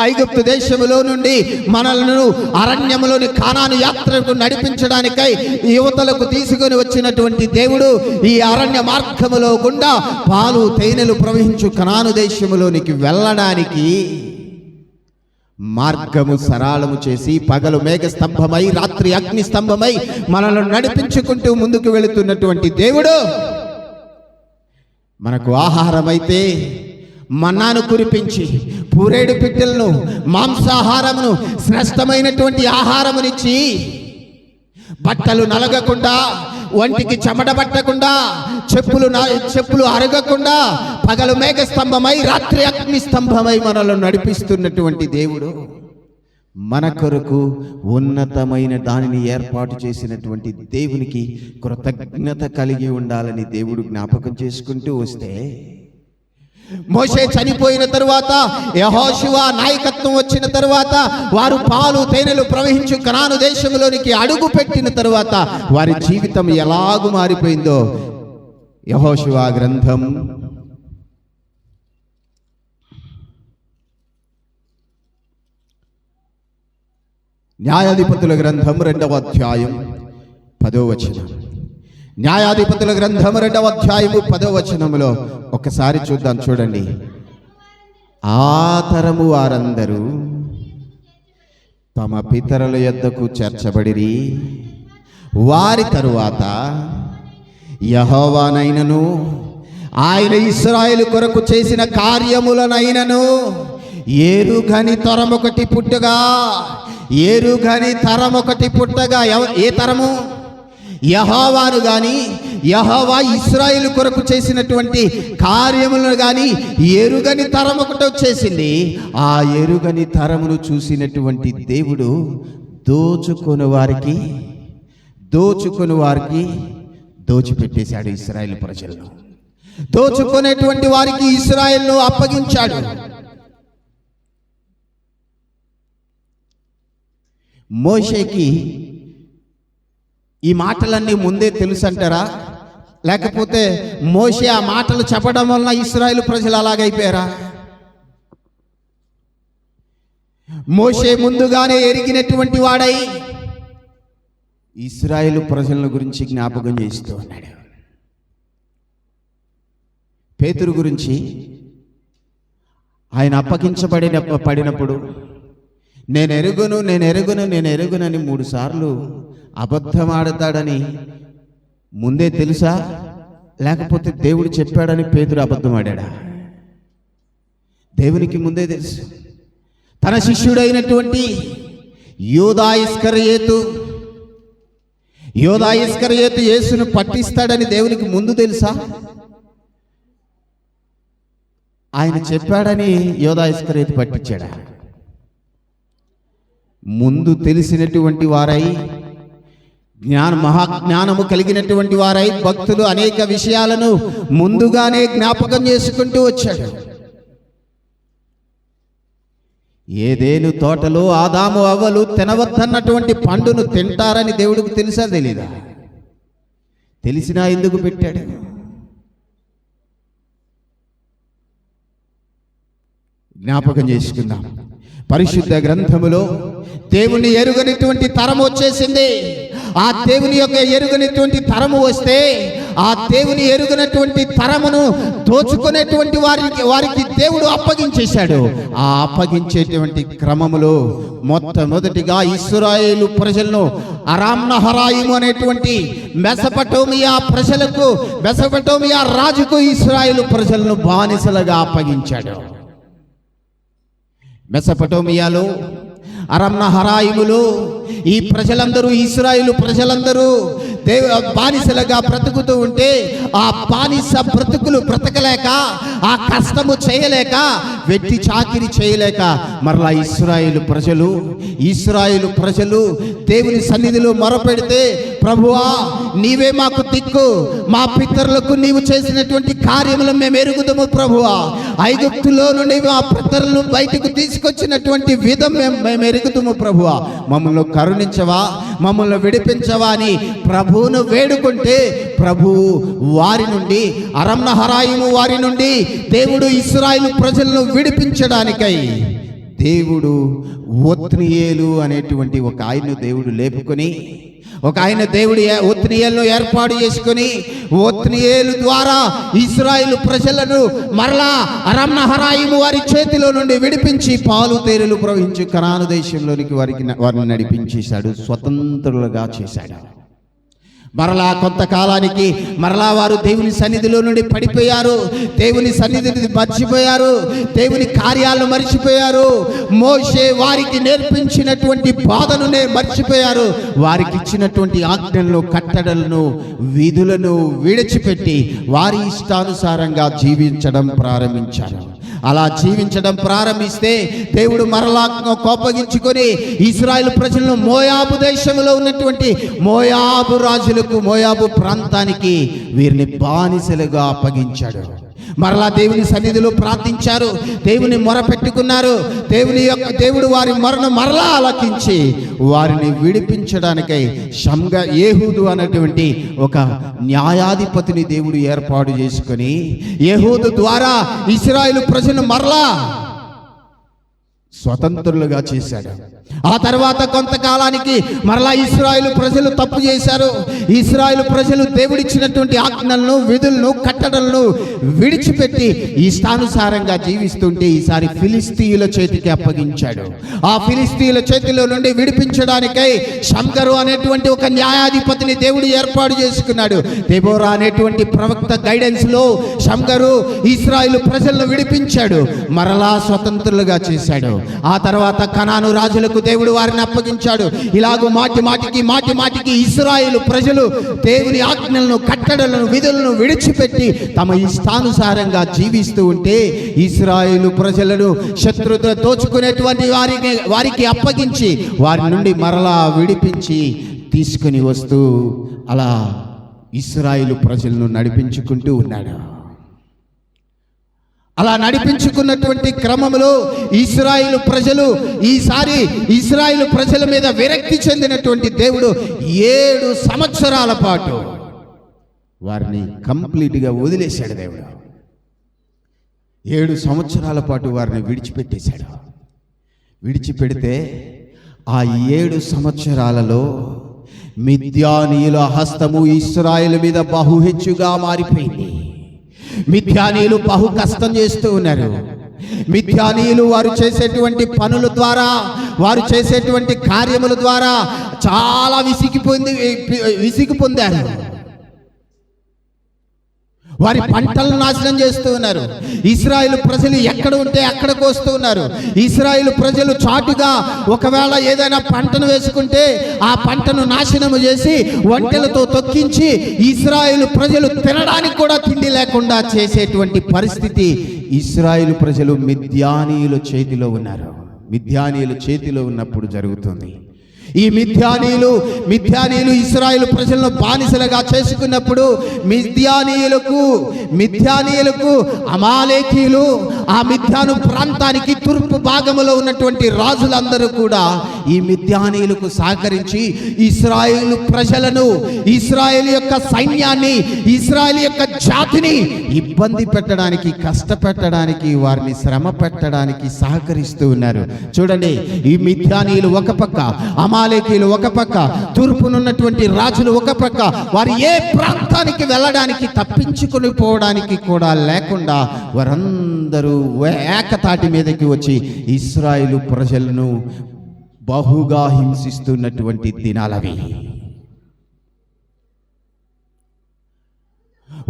ఐగుప్తు దేశములో నుండి మనలను అరణ్యములోని కానాను యాత్రకు నడిపించడానికై యువతలకు తీసుకొని వచ్చినటువంటి దేవుడు ఈ అరణ్య మార్గములో గుండా పాలు తేనెలు ప్రవహించు కనాను దేశములోనికి వెళ్ళడానికి మార్గము సరళము చేసి, పగలు మేఘ స్తంభమై, రాత్రి అగ్ని స్తంభమై మనల్ని నడిపించుకుంటూ ముందుకు వెళుతున్నటువంటి దేవుడు మనకు ఆహారమైతే మన్నాను కురిపించి, పూరేడు పిట్టలను, మాంసాహారమును, శ్రేష్టమైనటువంటి ఆహారమునిచ్చి, బట్టలు నలగకుండా, ఒంటికి చెమట పట్టకుండా, చెప్పులు అరగకుండా, పగలు మేఘ స్తంభమై రాత్రి అగ్ని స్తంభమై మనల్ని నడిపిస్తున్నటువంటి దేవుడు మన కొరకు ఉన్నతమైన దానిని ఏర్పాటు చేసినటువంటి దేవునికి కృతజ్ఞత కలిగి ఉండాలని దేవుడు జ్ఞాపకం చేసుకుంటూ వస్తే, మోషే చనిపోయిన తరువాత, యెహోషువ నాయకత్వం వచ్చిన తరువాత, వారు పాలు తేనెలు ప్రవహించు కనాను దేశంలోనికి అడుగు పెట్టిన తరువాత వారి జీవితం ఎలాగూ మారిపోయిందో యెహోషువ గ్రంథం న్యాయాధిపతుల గ్రంథం 2వ అధ్యాయం 10వ వచనం. న్యాయాధిపతుల గ్రంథం 2వ అధ్యాయము 10వ వచనములో ఒకసారి చూద్దాం. చూడండి. ఆ తరము వారందరూ తమ పితరుల యొద్దకు చేర్చబడిరి. వారి తరువాత యెహోవానైనను ఆయన ఇశ్రాయేలు కొరకు చేసిన కార్యములనైనను ఏరుగని తరమొకటి పుట్టగా, ఏరుగని తరమొకటి పుట్టగా, ఏ తరము? యెహోవాను గాని, యెహోవా ఇశ్రాయేలు కొరకు చేసినటువంటి కార్యములను గాని ఎరుగని తరం ఒకటి వచ్చేసింది. ఆ ఎరుగని తరమును చూసినటువంటి దేవుడు దోచుకొని వారికి దోచిపెట్టేశాడు. ఇశ్రాయేలు ప్రజలను దోచుకునేటువంటి వారికి ఇశ్రాయేలును అప్పగించాడు. మోషేకి ఈ మాటలన్నీ ముందే తెలుసు అంటారా? లేకపోతే మోషే ఆ మాటలు చెప్పడం వలన ఇశ్రాయేలు ప్రజలు అలాగైపోయారా? మోషే ముందుగానే ఎరిగినటువంటి వాడై ఇశ్రాయేలు ప్రజల గురించి జ్ఞాపకం చేస్తూ ఉన్నాడు. పేతురు గురించి ఆయన పడినప్పుడు నేను ఎరుగునని 3 సార్లు అబద్ధం ఆడతాడని ముందే తెలుసా? లేకపోతే దేవుడు చెప్పాడని పేతురు అబద్ధం ఆడాడా? దేవునికి ముందే తెలుసు. తన శిష్యుడైనటువంటి యూదా ఇస్కరియోతు యేసును పట్టిస్తాడని దేవునికి ముందు తెలుసా? ఆయన చెప్పాడని యూదా ఇస్కరియోతు పట్టించాడా? ముందు తెలిసినటువంటి వారై, మహాజ్ఞానము కలిగినటువంటి వారై భక్తులు అనేక విషయాలను ముందుగానే జ్ఞాపకం చేసుకుంటూ వచ్చాడు. ఏదేను తోటలో ఆదాము అవ్వలు తినవద్దన్నటువంటి పండును తింటారని దేవుడికి తెలుసా తెలీదా? తెలిసినా ఎందుకు పెట్టాడు? జ్ఞాపకం చేసుకుందాం. పరిశుద్ధ గ్రంథములో దేవుని ఎరుగనిటువంటి తరం వచ్చేసింది. ఆ దేవుని యొక్క ఎరుగనిటువంటి తరము వస్తే, ఆ దేవుని ఎరుగనటువంటి తరమును దోచుకునేటువంటి వారికి దేవుడు అప్పగించేశాడు. ఆ అప్పగించేటువంటి క్రమములో మొట్టమొదటిగా ఇశ్రాయేలు ప్రజలను అరామ్నహరాయిము అనేటువంటి మెసపటోమియా రాజుకు ఇశ్రాయేలు ప్రజలను బానిసలుగా అప్పగించాడు. మెసపటోమియాలో, అరామ్నహరాయిములో ఈ ప్రజలందరూ, ఇశ్రాయేలు ప్రజలందరూ బానిసలుగా బ్రతుకుతూ ఉంటే, ఆ బానిస బ్రతకలేక, ఆ కష్టము చేయలేక, వెట్టి చాకిరి చేయలేక మరలా ఇశ్రాయేలు ప్రజలు దేవుని సన్నిధిలో మొరపెడితే, ప్రభువా నీవే మాకు దిక్కు, మా పితరులకు నీవు చేసినటువంటి కార్యములు మేము ఎరుగుదము ప్రభువా, ఐగుప్తులో నుండి మా పితరులను బయటకు తీసుకొచ్చినటువంటి విధం మేము ఎరుగుదము ప్రభువా, మమ్మల్ని కరుణించవా, మమ్మల్ని విడిపించవా అని ప్రభువును వేడుకుంటే, ప్రభువు వారి నుండి, అరామ్నహరాయిము వారి నుండి దేవుడు ఇశ్రాయేలు ప్రజలను విడిపించడానికై దేవుడు ఒత్నియేలు అనేటువంటి ఒక ఆయన దేవుడు లేపుకొని, ఒత్నియేలును ఏర్పాటు చేసుకొని, ఒత్నియేలు ద్వారా ఇశ్రాయేలు ప్రజలను మరలా అరామ్నహరాయిము వారి చేతిలో నుండి విడిపించి పాలు తేనెలు ప్రవహించు కనాను దేశంలోనికి వారిని నడిపించేశాడు, స్వతంత్రులుగా చేశాడు. మరలా కొంతకాలానికి మరలా వారు దేవుని సన్నిధిలో నుండి పడిపోయారు, దేవుని సన్నిధిని మర్చిపోయారు, దేవుని కార్యాలను మర్చిపోయారు. మోషే వారికి నేర్పించినటువంటి బాధనునే మర్చిపోయారు. వారికి ఇచ్చినటువంటి ఆజ్ఞలను, కట్టడలను, విధులను విడిచిపెట్టి వారి ఇష్టానుసారంగా జీవించడం ప్రారంభించారు. అలా జీవించడం ప్రారంభిస్తే దేవుడు మరలా కోపగించుకొని ఇశ్రాయేలు ప్రజలను మోయాబు దేశంలో ఉన్నటువంటి మోయాబు రాజులకు, మోయాబు ప్రాంతానికి వీరిని బానిసలుగా అప్పగించాడు. మరలా దేవుని సన్నిధిలో ప్రార్థించారు, దేవుని మొరపెట్టుకున్నారు. దేవుడు వారి మొరను మరలా ఆలకించి వారిని విడిపించడానికై ఏహూదు అనేటువంటి ఒక న్యాయాధిపతిని దేవుడు ఏర్పాటు చేసుకొని ఏహూదు ద్వారా ఇశ్రాయేలు ప్రజలను మరలా స్వతంత్రులుగా చేశాడు. ఆ తర్వాత కొంతకాలానికి మరలా ఇశ్రాయేలు ప్రజలు తప్పు చేశారు. ఇశ్రాయేలు ప్రజలు దేవుడిచ్చినటువంటి ఆజ్ఞలను, విధులను, కట్టడలను విడిచిపెట్టి ఇష్టానుసారంగా జీవిస్తుంటే ఈసారి ఫిలిస్తీయుల చేతికి అప్పగించాడు. ఆ ఫిలిస్తీయుల చేతిలో నుండి విడిపించడానికై షమ్గరు అనేటువంటి ఒక న్యాయాధిపతిని దేవుడు ఏర్పాటు చేసుకున్నాడు. దెబోరా అనేటువంటి ప్రవక్త గైడెన్స్ లో షమ్గరు ఇశ్రాయేలు ప్రజలను విడిపించాడు, మరలా స్వతంత్రులుగా చేశాడు. ఆ తర్వాత కనాను రాజులకు దేవుడు వారిని అప్పగించాడు. ఇలాగూ మాటి మాటికి ఇశ్రాయేలు ప్రజలు దేవుని ఆజ్ఞలను, కట్టడలను, విధులను విడిచిపెట్టి తమ ఇష్టానుసారంగా జీవిస్తూ ఉంటే ఇశ్రాయేలు ప్రజలను శత్రువుతో దోచుకునేటువంటి వారికి అప్పగించి వారి నుండి మరలా విడిపించి తీసుకుని వస్తూ అలా ఇశ్రాయేలు ప్రజలను నడిపించుకుంటూ ఉన్నాడు. అలా నడిపించుకున్నటువంటి క్రమంలో ఇశ్రాయేలు ప్రజల మీద విరక్తి చెందినటువంటి దేవుడు 7 సంవత్సరాల పాటు వారిని కంప్లీట్గా వదిలేశాడు. దేవుడు 7 సంవత్సరాల పాటు వారిని విడిచిపెట్టేశాడు. విడిచిపెడితే ఆ 7 సంవత్సరాలలో మిద్యానీయుల హస్తము ఇశ్రాయేలు మీద బహు హెచ్చుగా మారిపోయింది. మిద్యానీయులు బహు కష్టం చేస్తూ ఉన్నారు. మిద్యానీయులు వారు చేసేటువంటి పనుల ద్వారా, వారు చేసేటువంటి కార్యముల ద్వారా చాలా విసిగి పొందారు. వారి పంటలను నాశనం చేస్తూ ఉన్నారు. ఇశ్రాయేలు ప్రజలు ఎక్కడ ఉంటే అక్కడికి వస్తూ ఉన్నారు. ఇశ్రాయేలు ప్రజలు చాటుగా ఒకవేళ ఏదైనా పంటను వేసుకుంటే ఆ పంటను నాశనము చేసి ఒంటెలతో తొక్కించి ఇశ్రాయేలు ప్రజలు తినడానికి కూడా తిండి లేకుండా చేసేటువంటి పరిస్థితి ఇశ్రాయేలు ప్రజలు మిద్యానీయుల చేతిలో ఉన్నారు. మిద్యానీయుల చేతిలో ఉన్నప్పుడు జరుగుతుంది. ఈ మిద్యానీయులు ఇశ్రాయేలు ప్రజలను బానిసలుగా చేసుకున్నప్పుడు మిద్యానీయులకు అమాలేకీయులు, ఆ మిద్యాను ప్రాంతానికి తూర్పు భాగంలో ఉన్నటువంటి రాజులందరూ కూడా ఈ మిద్యానీయులకు సహకరించి ఇశ్రాయేలు ప్రజలను, ఇశ్రాయేలు యొక్క సైన్యాన్ని, ఇశ్రాయేలు యొక్క జాతిని ఇబ్బంది పెట్టడానికి, కష్టపెట్టడానికి, వారిని శ్రమ పెట్టడానికి సహకరిస్తూ ఉన్నారు. చూడండి, ఈ మిద్యానీయులు ఒక పక్క, అమాలేకీయులు ఒక పక్క, తూర్పునున్నటువంటి రాజులు ఒక పక్క, వారు ఏ ప్రాంతానికి వెళ్ళడానికి, తప్పించుకొని పోవడానికి కూడా లేకుండా వారందరూ ఏకతాటి మీదకి వచ్చి ఇశ్రాయేలు ప్రజలను బహుగా హింసిస్తున్నటువంటి దినాలవి.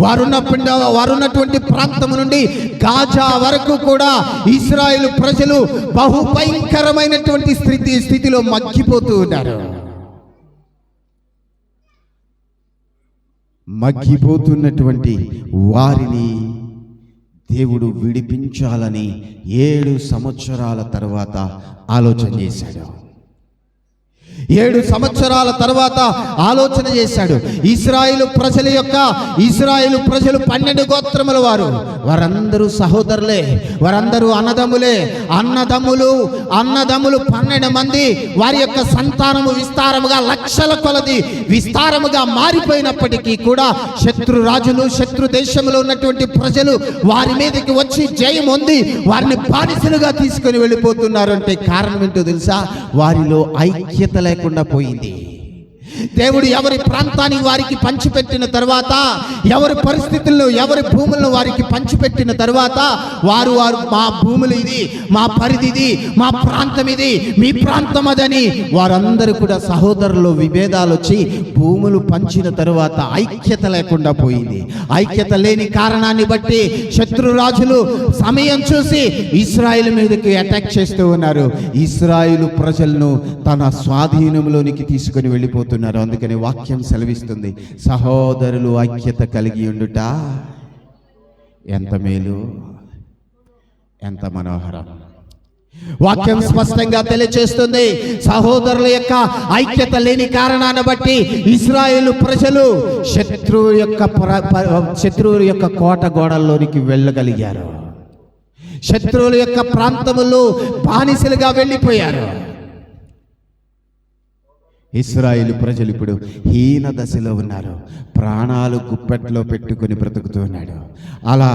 వారున్నటువంటి ప్రాంతం నుండి గాజా వరకు కూడా ఇశ్రాయేలు ప్రజలు బహు భయంకరమైనటువంటి స్థితిలో మగ్గిపోతూ ఉన్నారు. మగ్గిపోతున్నటువంటి వారిని దేవుడు విడిపించాలని 7 సంవత్సరాల తర్వాత ఆలోచన చేశాడు. 7 సంవత్సరాల తర్వాత ఆలోచన చేశాడు. ఇశ్రాయేలు ప్రజలు 12 గోత్రముల వారందరూ సహోదరులే, వారందరూ అన్నదమ్ములు 12 మంది. వారి యొక్క సంతానము విస్తారముగా లక్షల కొలది విస్తారముగా మారిపోయినప్పటికీ కూడా శత్రు రాజులు, శత్రు దేశంలో ఉన్నటువంటి ప్రజలు వారి మీదకి వచ్చి జయం పొంది వారిని బానిసలుగా తీసుకొని వెళ్ళిపోతున్నారు. అంటే కారణం ఏంటో తెలుసా? వారిలో ఐక్యత లేకుండా పోయింది. దేవుడు ఎవరి ప్రాంతాన్ని వారికి పంచిపెట్టిన తర్వాత, ఎవరి పరిస్థితుల్లో, ఎవరి భూములను వారికి పంచిపెట్టిన తర్వాత వారు మా భూములు ఇది, మా పరిధి ఇది, మా ప్రాంతం ఇది, మీ ప్రాంతం అదని వారందరూ కూడా సహోదరులు విభేదాలు వచ్చి భూములు పంచిన తరువాత ఐక్యత లేకుండా పోయింది. ఐక్యత లేని కారణాన్ని బట్టి శత్రురాజులు సమయం చూసి ఇశ్రాయేలు మీదకి అటాక్ చేస్తూ ఉన్నారు. ఇశ్రాయేలు ప్రజలను తన స్వాధీనంలోనికి తీసుకొని వెళ్ళిపోతున్నారు. అందుకని వాక్యం సెలవిస్తుంది, సహోదరులు ఐక్యత కలిగి ఉండుట ఎంత మేలు, ఎంత మనోహరం. వాక్యం స్పష్టంగా తెలియచేస్తుంది, సహోదరుల యొక్క ఐక్యత లేని కారణాన్ని బట్టి ఇశ్రాయేలు ప్రజలు శత్రువుల యొక్క కోట గోడల్లోనికి వెళ్ళగలిగారు. శత్రువుల యొక్క ప్రాంతములో బానిసలుగా వెళ్ళిపోయారు. ఇశ్రాయేలు ప్రజలు ఇప్పుడు హీన దశలో ఉన్నారు. ప్రాణాలు గుప్పెట్లో పెట్టుకుని బ్రతుకుతున్నాడు. అలా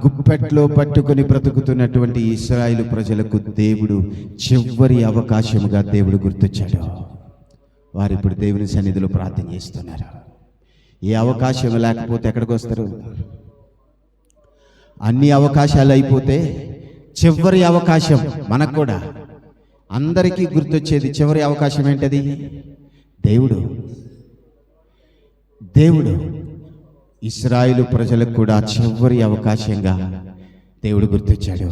గుప్పెట్లో పట్టుకుని బ్రతుకుతున్నటువంటి ఇశ్రాయేలు ప్రజలకు దేవుడు చివరి అవకాశముగా దేవుడు గుర్తొచ్చాడు. వారు ఇప్పుడు దేవుని సన్నిధిలో ప్రార్థన చేస్తున్నారు. ఏ అవకాశం లేకపోతే ఎక్కడికి వస్తారు? అన్ని అవకాశాలు అయిపోతే చివరి అవకాశం మనకు కూడా అందరికీ గుర్తొచ్చేది చివరి అవకాశం ఏంటది? దేవుడు ఇశ్రాయేలు ప్రజలకు కూడా చివరి అవకాశంగా దేవుడు గుర్తొచ్చాడు.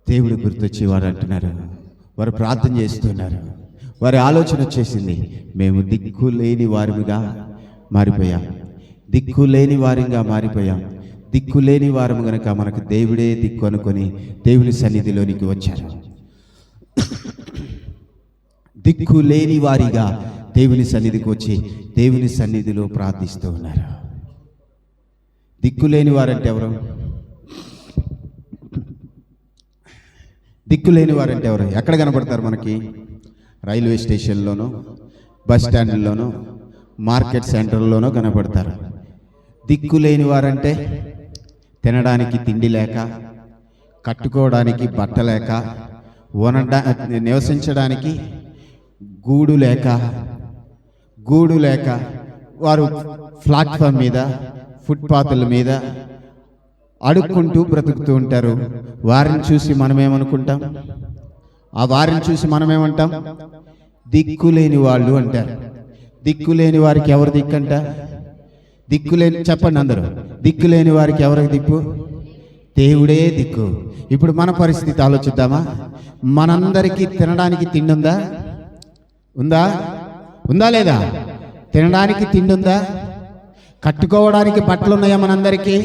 దేవుడు గుర్తొచ్చి వారు అంటున్నారు, వారు ప్రార్థన చేస్తున్నారు. వారి ఆలోచన వచ్చేసింది, మేము దిక్కులేని వారిగా మారిపోయాం. దిక్కులేని వారము గనక మనకు దేవుడే దిక్కు అనుకొని దేవుని సన్నిధిలోనికి వచ్చారు. దిక్కు లేని వారిగా దేవుని సన్నిధికి వచ్చి దేవుని సన్నిధిలో ప్రార్థిస్తూ ఉన్నారు. దిక్కు లేని వారంటే ఎవరు? దిక్కు లేని వారంటే ఎవరు? ఎక్కడ కనపడతారు మనకి? రైల్వే స్టేషన్లోనో, బస్ స్టాండ్లోనో, మార్కెట్ సెంటర్లోనో కనపడతారు. దిక్కు లేని వారంటే తినడానికి తిండి లేక, కట్టుకోవడానికి బట్ట లేక, నివసించడానికి గూడు లేక వారు ప్లాట్ఫామ్ మీద, ఫుట్పాత్ల మీద అడుక్కుంటూ బ్రతుకుతూ ఉంటారు. వారిని చూసి మనమేమనుకుంటాం? దిక్కులేని వాళ్ళు అంటారు. దిక్కులేని వారికి ఎవరు దిక్కంట? చెప్పండి అందరూ, దిక్కులేని వారికి ఎవరికి దిక్కు? దేవుడే దిక్కు. ఇప్పుడు మన పరిస్థితి ఆలోచిద్దామా? మనందరికీ తినడానికి తిండి ఉందా లేదా? తినడానికి తిండి ఉందా? కట్టుకోవడానికి బట్టలు ఉన్నాయా? మనందరికీ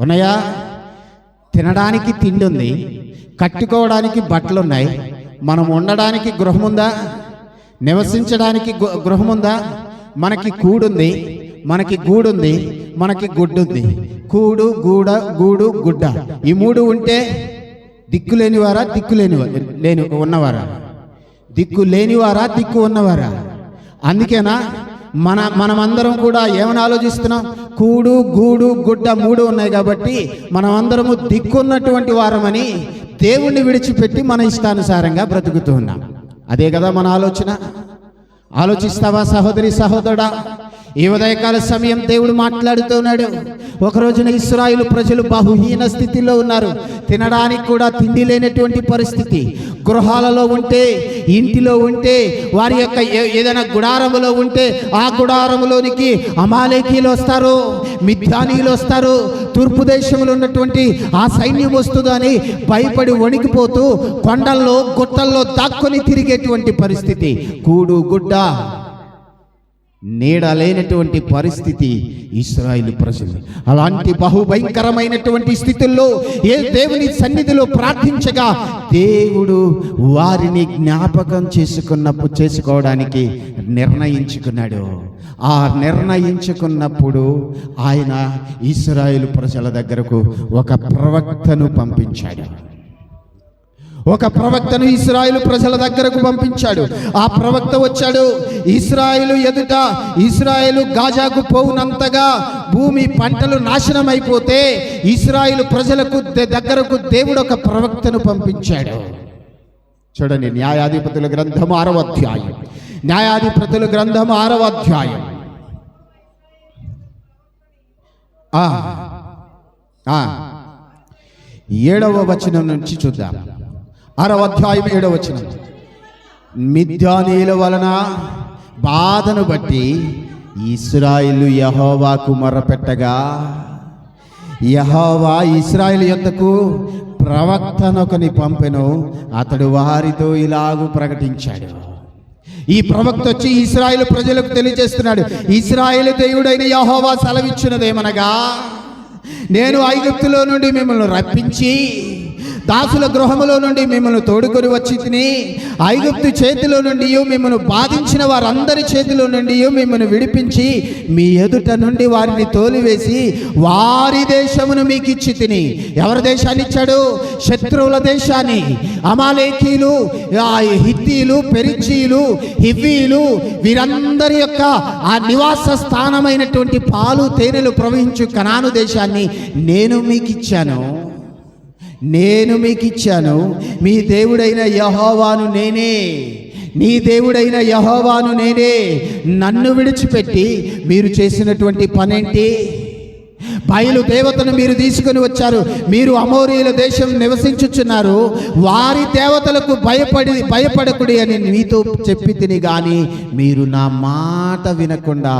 ఉన్నాయా? తినడానికి తిండి ఉంది, కట్టుకోవడానికి బట్టలు ఉన్నాయి. మనం ఉండడానికి గృహం ఉందా? నివసించడానికి గృహం ఉందా? మనకి కూడుంది, మనకి గూడుంది, మనకి గుడ్డుంది. కూడు, గూడు, గుడ్డ, ఈ మూడు ఉంటే దిక్కులేనివారా? ఉన్నవారా? దిక్కు లేనివారా? దిక్కు ఉన్నవారా? అందుకేనా మనమందరం కూడా ఏమని ఆలోచిస్తున్నాం? కూడు, గూడు, గుడ్డ మూడు ఉన్నాయి కాబట్టి మనమందరము దిక్కున్నటువంటి వారమని దేవుణ్ణి విడిచిపెట్టి మన ఇష్టానుసారంగా బ్రతుకుతూ ఉన్నాం. అదే కదా మన ఆలోచన. ఆలోచిస్తావా సహోదరి, సహోదరుడా? ఈ ఉదయకాల సమయం దేవుడు మాట్లాడుతున్నాడు. ఒక రోజున ఇశ్రాయేలు ప్రజలు బహుహీన స్థితిలో ఉన్నారు. తినడానికి కూడా తిండి లేనటువంటి పరిస్థితి. గృహాలలో ఉంటే, ఇంటిలో ఉంటే, వారి యొక్క ఏదైనా గుడారములో ఉంటే ఆ గుడారములోనికి అమాలేకీలు వస్తారు, మిద్యానీయులు వస్తారు, తూర్పు దేశంలో ఉన్నటువంటి ఆ సైన్యం వస్తుందని భయపడి వణికిపోతూ కొండల్లో, గుట్టల్లో దాక్కొని తిరిగేటువంటి పరిస్థితి. కూడు, గుడ్డ, నీడ లేనటువంటి పరిస్థితి ఇశ్రాయేలు ప్రజలు. అలాంటి బహుభయంకరమైనటువంటి స్థితుల్లో దేవుని సన్నిధిలో ప్రార్థించగా దేవుడు వారిని జ్ఞాపకం చేసుకోవడానికి నిర్ణయించుకున్నాడు. ఆ నిర్ణయించుకున్నప్పుడు ఆయన ఇశ్రాయేలు ప్రజల దగ్గరకు ఒక ప్రవక్తను పంపించాడు. ఇశ్రాయేలు ప్రజల దగ్గరకు పంపించాడు. ఆ ప్రవక్త వచ్చాడు. ఇశ్రాయేలు ఎదుట ఇశ్రాయేలు గాజాకు పోవునంతగా భూమి పంటలు నాశనం అయిపోతే ఇశ్రాయేలు ప్రజలకు దగ్గరకు దేవుడు ఒక ప్రవక్తను పంపించాడు. చూడండి, న్యాయాధిపతుల గ్రంథం 6వ అధ్యాయం. న్యాయాధిపతుల గ్రంథం 6వ అధ్యాయం 7వ వచనం నుంచి చూద్దాం. 6వ అధ్యాయం 7వ వచనం. మిద్యానీయుల వలన బాధను బట్టి ఇశ్రాయేలు యెహోవాకు మొర్రపెట్టగా యెహోవా ఇశ్రాయేలు యొద్దకు ప్రవక్తనొకని పంపెను. అతడు వారితో ఇలాగు ప్రకటించాడు. ఈ ప్రవక్త వచ్చి ఇశ్రాయేలు ప్రజలకు తెలియజేస్తున్నాడు. ఇశ్రాయేలు దేవుడైన యెహోవా సెలవిచ్చినదేమనగా, నేను ఐగుప్తులో నుండి మిమ్మల్ని రప్పించి దాసుల గృహములో నుండి మిమ్మల్ని తోడుకొని వచ్చి తిని, ఐగుప్తు చేతిలో నుండి మిమ్మల్ని బాధించిన వారందరి చేతిలో నుండి మిమ్మల్ని విడిపించి మీ ఎదుట నుండి వారిని తోలివేసి వారి దేశమును మీకు ఇచ్చి తిని. ఎవరి దేశాన్ని ఇచ్చాడు? శత్రువుల దేశాన్ని. అమాలేకీలు, హిత్తీలు, పెరిచ్చీలు, హివ్వీలు, వీరందరి యొక్క ఆ నివాస స్థానమైనటువంటి పాలు తేనెలు ప్రవహించు కనాను దేశాన్ని నేను మీకు ఇచ్చాను. మీ దేవుడైన యెహోవాను నేనే. నీ దేవుడైన యెహోవాను నేనే. నన్ను విడిచిపెట్టి మీరు చేసినటువంటి పనేంటి? బయలు దేవతను మీరు తీసుకొని వచ్చారు. మీరు అమోరీల దేశం నివసించుచున్నారు. వారి దేవతలకు భయపడకుడి అని మీతో చెప్పి తిని గాని మీరు నా మాట వినకుండా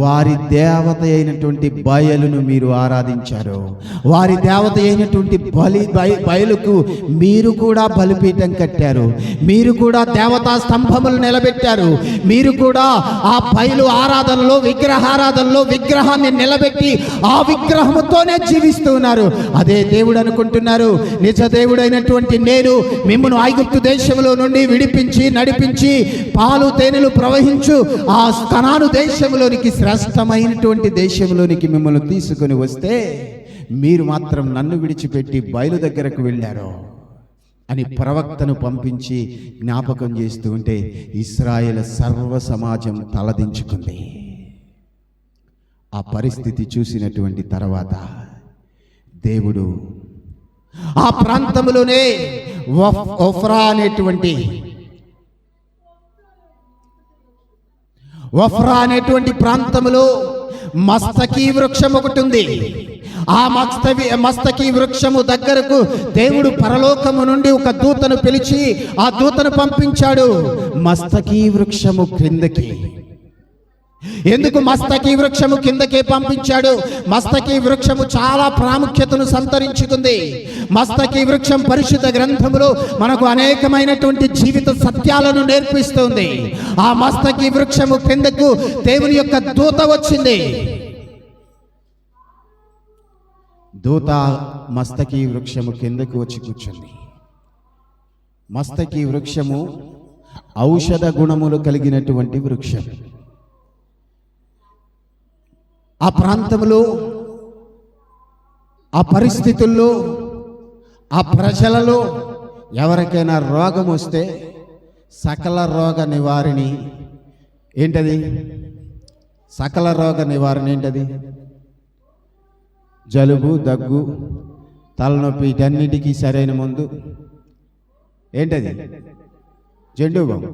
వారి దేవత అయినటువంటి బయలును మీరు ఆరాధించారు. వారి దేవత అయినటువంటి బయలుకు మీరు కూడా బలిపీఠం కట్టారు. మీరు కూడా దేవతా స్తంభములు నిలబెట్టారు. మీరు కూడా ఆ బయలు ఆరాధనలో, విగ్రహారాధనలో విగ్రహాన్ని నిలబెట్టి ఆ విగ్రహముతోనే జీవిస్తూ ఉన్నారు. అదే దేవుడు అనుకుంటున్నారు. నిజ దేవుడైనటువంటి నేను మిమ్మల్ని ఐగుప్తు దేశంలో నుండి విడిపించి నడిపించి పాలు తేనెలు ప్రవహించు ఆ కనాను దేశంలోనికి, శ్రేష్టమైనటువంటి దేశంలోనికి మిమ్మల్ని తీసుకొని వస్తే మీరు మాత్రం నన్ను విడిచిపెట్టి బయలు దగ్గరకు వెళ్ళారు అని ప్రవక్తను పంపించి జ్ఞాపకం చేస్తూ ఉంటే ఇశ్రాయేలు సర్వ సమాజం తలదించుకుంది. ఆ పరిస్థితి చూసినటువంటి తర్వాత దేవుడు ఆ ప్రాంతంలోనే ఒఫ్రా అనేటువంటి ప్రాంతంలో మస్తకి వృక్షం ఒకటి ఉంది. ఆ మస్తకి వృక్షము దగ్గరకు దేవుడు పరలోకము నుండి ఒక దూతను పిలిచి ఆ దూతను పంపించాడు మస్తకి వృక్షము క్రిందకి. ఎందుకు మస్తకి వృక్షము కిందకే పంపించాడు? మస్తకి వృక్షము చాలా ప్రాముఖ్యతను సంతరించుకుంది. మస్తకి వృక్షం పరిశుద్ధ గ్రంథములో మనకు అనేకమైనటువంటి జీవిత సత్యాలను నేర్పిస్తుంది. ఆ మస్తకి వృక్షము కిందకు దేవుని యొక్క దూత వచ్చింది. దూత మస్తకి వృక్షము కిందకు వచ్చి కూర్చుంది. మస్తకి వృక్షము ఔషధ గుణములు కలిగినటువంటి వృక్షం. ఆ ప్రాంతంలో, ఆ పరిస్థితుల్లో, ఆ ప్రజలలో ఎవరికైనా రోగం వస్తే సకల రోగ నివారణ ఏంటది? సకల రోగ నివారణ ఏంటది? జలుబు, దగ్గు, తలనొప్పి, వీటన్నిటికీ సరైన మందు ఏంటది? జెండు బామ్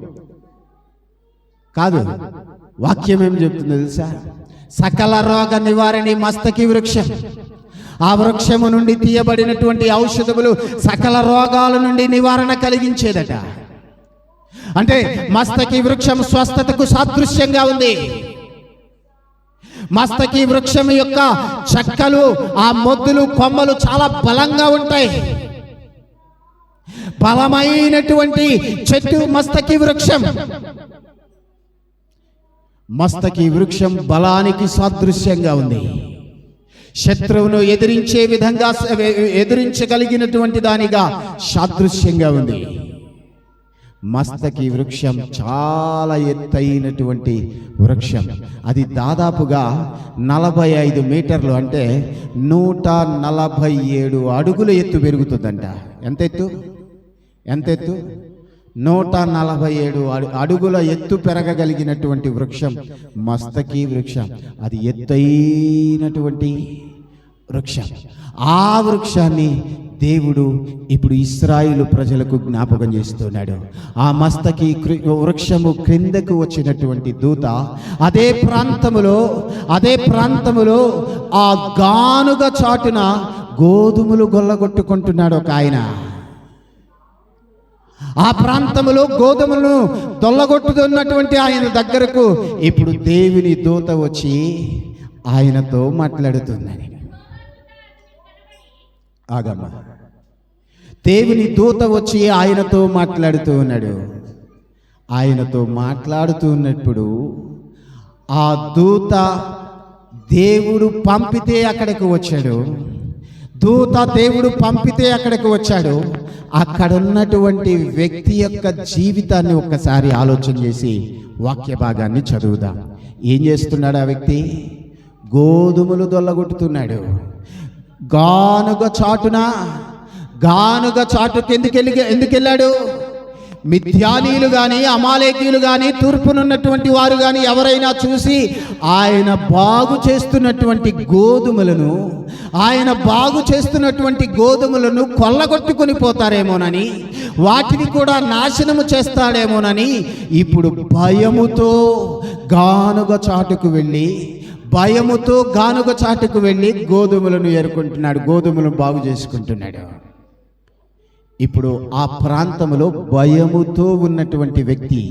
కాదు. వాక్యం ఏం చెప్తుందో తెలుసా? సకల రోగ నివారణి మస్తకి వృక్షం. ఆ వృక్షము నుండి తీయబడినటువంటి ఔషధములు సకల రోగాల నుండి నివారణ కలిగించేదట. అంటే మస్తకి వృక్షం స్వస్థతకు సాదృశ్యంగా ఉంది. మస్తకి వృక్షం యొక్క చెక్కలు, ఆ మొద్దులు, కొమ్మలు చాలా బలంగా ఉంటాయి. బలమైనటువంటి చెట్టు మస్తకి వృక్షం. మస్తకి వృక్షం బలానికి సాదృశ్యంగా ఉంది. శత్రువును ఎదిరించే విధంగా, ఎదిరించగలిగినటువంటి దానిగా సాదృశ్యంగా ఉంది. మస్తకి వృక్షం చాలా ఎత్తైనటువంటి వృక్షం. అది దాదాపుగా 45 మీటర్లు, అంటే 147 అడుగుల ఎత్తు పెరుగుతుందంట. ఎంత ఎత్తు? 147 అడుగుల ఎత్తు పెరగగలిగినటువంటి వృక్షం మస్తకి వృక్షం. అది ఎత్తైనటువంటి వృక్షం. ఆ వృక్షాన్ని దేవుడు ఇప్పుడు ఇశ్రాయేలు ప్రజలకు జ్ఞాపకం చేస్తున్నాడు. ఆ మస్తకి వృక్షము క్రిందకు వచ్చినటువంటి దూత అదే ప్రాంతములో ఆ గానుగ చాటున గోధుమలు గొల్లగొట్టుకుంటున్నాడు ఒక ఆయన. ఆ ప్రాంతంలో గోధుమలను దొల్లగొట్టుతున్నటువంటి ఆయన దగ్గరకు ఇప్పుడు దేవుని దూత వచ్చి ఆయనతో మాట్లాడుతుందని. ఆగమ్మ, దేవుని దూత వచ్చి ఆయనతో మాట్లాడుతూ ఉన్నాడు. ఆయనతో మాట్లాడుతూ ఉన్నప్పుడు ఆ దూత దేవుడు పంపితే అక్కడికి వచ్చాడు. దేవుడు పంపితే అక్కడికి వచ్చాడు. అక్కడ ఉన్నటువంటి వ్యక్తి యొక్క జీవితాన్ని ఒక్కసారి ఆలోచన చేసి వాక్య భాగాన్ని చదువుదాం. ఏం చేస్తున్నాడు ఆ వ్యక్తి? గోధుమలు దొల్లగొట్టుతున్నాడు. గానుగ చాటుకు ఎందుకు వెళ్ళాడు? మిథ్యానీయులు కానీ అమాలేకీయులు కానీ తూర్పునున్నటువంటి వారు కానీ ఎవరైనా చూసి ఆయన బాగు చేస్తున్నటువంటి గోధుమలను కొల్లగొట్టుకుని పోతారేమోనని, వాటిని కూడా నాశనము చేస్తాడేమోనని ఇప్పుడు భయముతో గానుగ చాటుకు వెళ్ళి గోధుమలను ఏరుకుంటున్నాడు, గోధుమలను బాగు చేసుకుంటున్నాడు. ఇప్పుడు ఆ ప్రాంతంలో భయముతో ఉన్నటువంటి వ్యక్తి,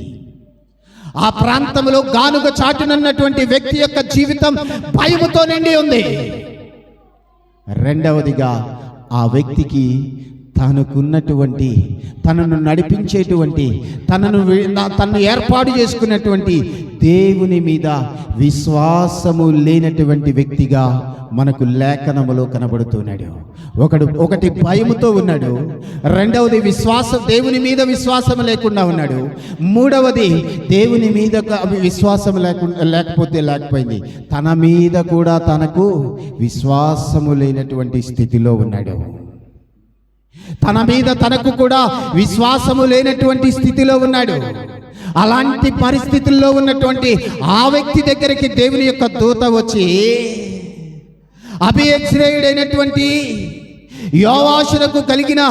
ఆ ప్రాంతంలో గానుగ చాటునన్నటువంటి వ్యక్తి యొక్క జీవితం భయముతో నిండి ఉంది. రెండవదిగా ఆ వ్యక్తికి తనను నడిపించేటువంటి తనను ఏర్పాటు చేసుకున్నటువంటి దేవుని మీద విశ్వాసము లేనటువంటి వ్యక్తిగా మనకు లేఖనములో కనబడుతున్నాడు. ఒకటి భయముతో ఉన్నాడు, రెండవది దేవుని మీద విశ్వాసం లేకుండా ఉన్నాడు, మూడవది దేవుని మీద విశ్వాసం లేకపోయింది, తన మీద కూడా తనకు విశ్వాసము లేనటువంటి స్థితిలో ఉన్నాడు. అలాంటి పరిస్థితుల్లో ఉన్నటువంటి ఆ వ్యక్తి దగ్గరికి దేవుని యొక్క దూత వచ్చి అభియశ్రేయుడైనటువంటి యోవాషునకు కలిగిన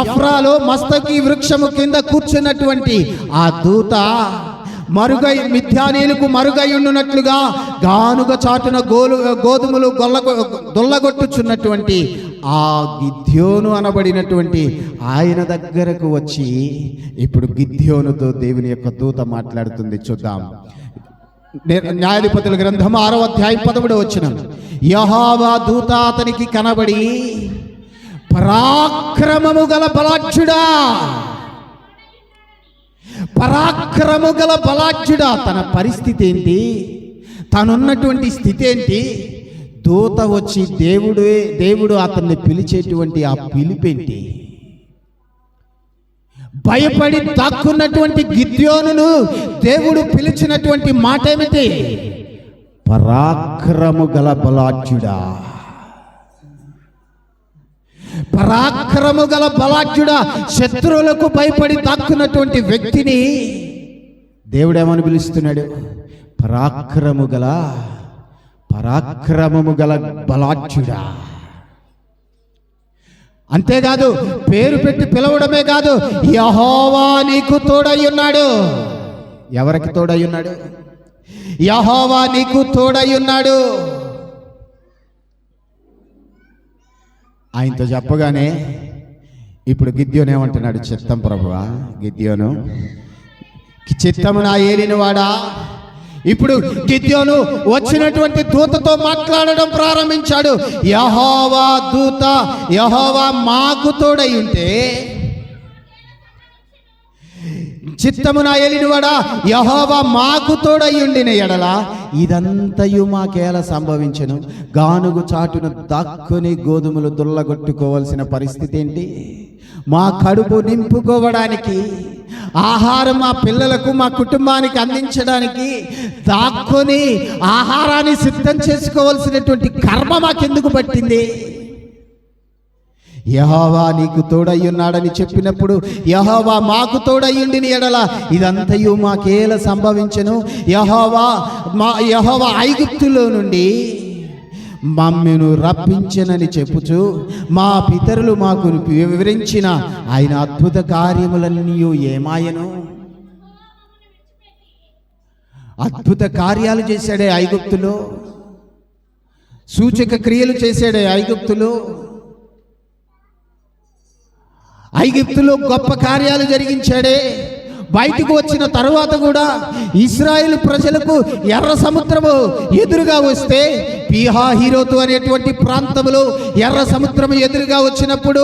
ఎఫ్రాలో మస్తకి వృక్షము కింద కూర్చున్నటువంటి ఆ దూత మిథ్యానీయులకు మరుగై ఉండునట్లుగా గానుగ చాటున గోధుమలు దొల్లగొట్టుచున్నటువంటి ఆ గిద్యోను అనబడినటువంటి ఆయన దగ్గరకు వచ్చి ఇప్పుడు గిద్యోనుతో దేవుని యొక్క దూత మాట్లాడుతుంది. చూద్దాం. న్యాయాధిపతుల గ్రంథం 6వ అధ్యాయం 13వ వచనం. యెహోవా దూత అతనికి కనబడి, పరాక్రమము గల బలాఢ్యుడా. తన పరిస్థితి ఏంటి? తనున్నటువంటి స్థితి ఏంటి? దూత వచ్చి దేవుడు అతన్ని పిలిచేటువంటి ఆ పిలిపేంటి? భయపడి దాక్కున్నటువంటి గిద్యోనును దేవుడు పిలిచినటువంటి మాట ఏమిటి? పరాక్రము గల బలాఢ్యుడా. శత్రువులకు భయపడి దాక్కున్నటువంటి వ్యక్తిని దేవుడు ఏమని పిలుస్తున్నాడు? పరాక్రమము గల బలాఢ్యుడా. అంతేకాదు, పేరు పెట్టి పిలవడమే కాదు, యెహోవా నీకు తోడై ఉన్నాడు. ఎవరికి తోడై ఉన్నాడు? యెహోవా నీకు తోడై ఉన్నాడు. ఆయనతో చెప్పగానే ఇప్పుడు గిద్యోను ఏమంటున్నాడు? చిత్తం ప్రభువా. గిద్యోను, చిత్తము నా ఏలినవాడా. ఇప్పుడు గిద్యోను వచ్చినటువంటి దూతతో మాట్లాడడం ప్రారంభించాడు. యెహోవా మాకు తోడై ఉంటే, చిత్తము నా ఏలినవాడా, యెహోవా మాకు తోడై ఉండిన ఎడల ఇదంతయు మాకేలా సంభవించెను? గానుగు చాటున దాక్కుని గోధుమలు దొల్లగొట్టుకోవాల్సిన పరిస్థితి ఏంటి? మా కడుపు నింపుకోవడానికి ఆహారం మా పిల్లలకు మా కుటుంబానికి అందించడానికి దాక్కుని ఆహారాన్ని సిద్ధం చేసుకోవాల్సినటువంటి కర్మ మాకెందుకు పట్టింది? యెహోవా నీకు తోడయ్యున్నాడని చెప్పినప్పుడు, యెహోవా మాకు తోడయ్యుండిన ఎడల ఇదంతయు మాకేలా సంభవించెను? యెహోవా ఐగుప్తులో నుండి మమ్మెను రప్పించెనని చెప్పుచు మా పితరులు మాకు వివరించిన ఆయన అద్భుత కార్యములన్నీ ఏమాయను? అద్భుత కార్యాలు చేశాడే ఐగుప్తులో, సూచక క్రియలు చేశాడే ఐగుప్తులో. ఐగుప్తులో గొప్ప కార్యాలు జరిగించాడే. బయటకు వచ్చిన తరువాత కూడా ఇశ్రాయేలు ప్రజలకు ఎర్ర సముద్రము ఎదురుగా వస్తే, పీహహీరోతు అనేటువంటి ప్రాంతంలో ఎర్ర సముద్రము ఎదురుగా వచ్చినప్పుడు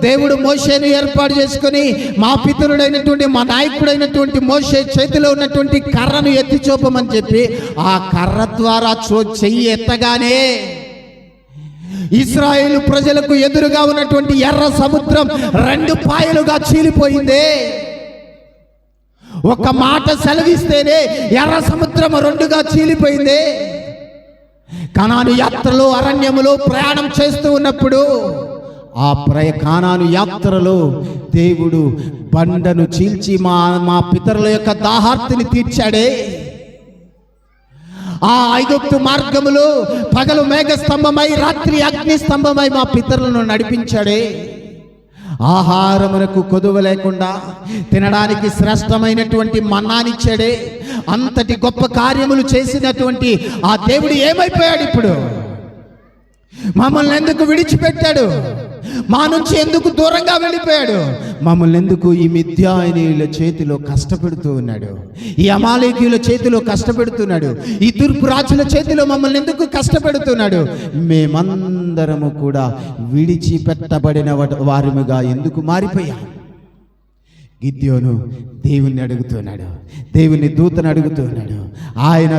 దేవుడు మోషేను ఏర్పాటు చేసుకొని, మా పితరుడైనటువంటి మా నాయకుడైనటువంటి మోషే చేతిలో ఉన్నటువంటి కర్రను ఎత్తి చూపమని చెప్పి ఆ కర్ర ద్వారా చెయ్యి ఎత్తగానే ఇశ్రాయేలు ప్రజలకు ఎదురుగా ఉన్నటువంటి ఎర్ర సముద్రం 2 పాయలుగా చీలిపోయింది. ఒక మాట సెలవిస్తేనే ఎర్ర సముద్రం 2గా చీలిపోయింది. కనాను యాత్రలో అరణ్యములో ప్రయాణం చేస్తూ ఉన్నప్పుడు ఆ కానాను యాత్రలో దేవుడు బండను చీల్చి మా పితరుల యొక్క దాహార్తిని తీర్చాడే. ఆ ఐగుప్తు మార్గములో పగలు మేఘస్తంభమై రాత్రి అగ్ని స్తంభమై మా పితరులను నడిపించాడే. ఆహారమునకు కొదువ లేకుండా తినడానికి శ్రేష్టమైనటువంటి మన్నానిచ్చాడే. అంతటి గొప్ప కార్యములు చేసినటువంటి ఆ దేవుడు ఏమైపోయాడు? ఇప్పుడు మమ్మల్ని ఎందుకు విడిచిపెట్టాడు? మా నుంచి ఎందుకు దూరంగా వెళ్ళిపోయాడు? మమ్మల్ని ఎందుకు ఈ మిద్యానీయుల చేతిలో కష్టపెడుతూ ఉన్నాడు? ఈ అమాలేకీయుల చేతిలో కష్టపెడుతున్నాడు? ఈ తూర్పు రాజుల చేతిలో మమ్మల్ని ఎందుకు కష్టపెడుతున్నాడు? మేమందరము కూడా విడిచిపెట్టబడిన వారిముగా ఎందుకు మారిపోయాం? గిద్యోను దేవుణ్ణి అడుగుతున్నాడు, దేవుని దూతను అడుగుతున్నాడు. ఆయన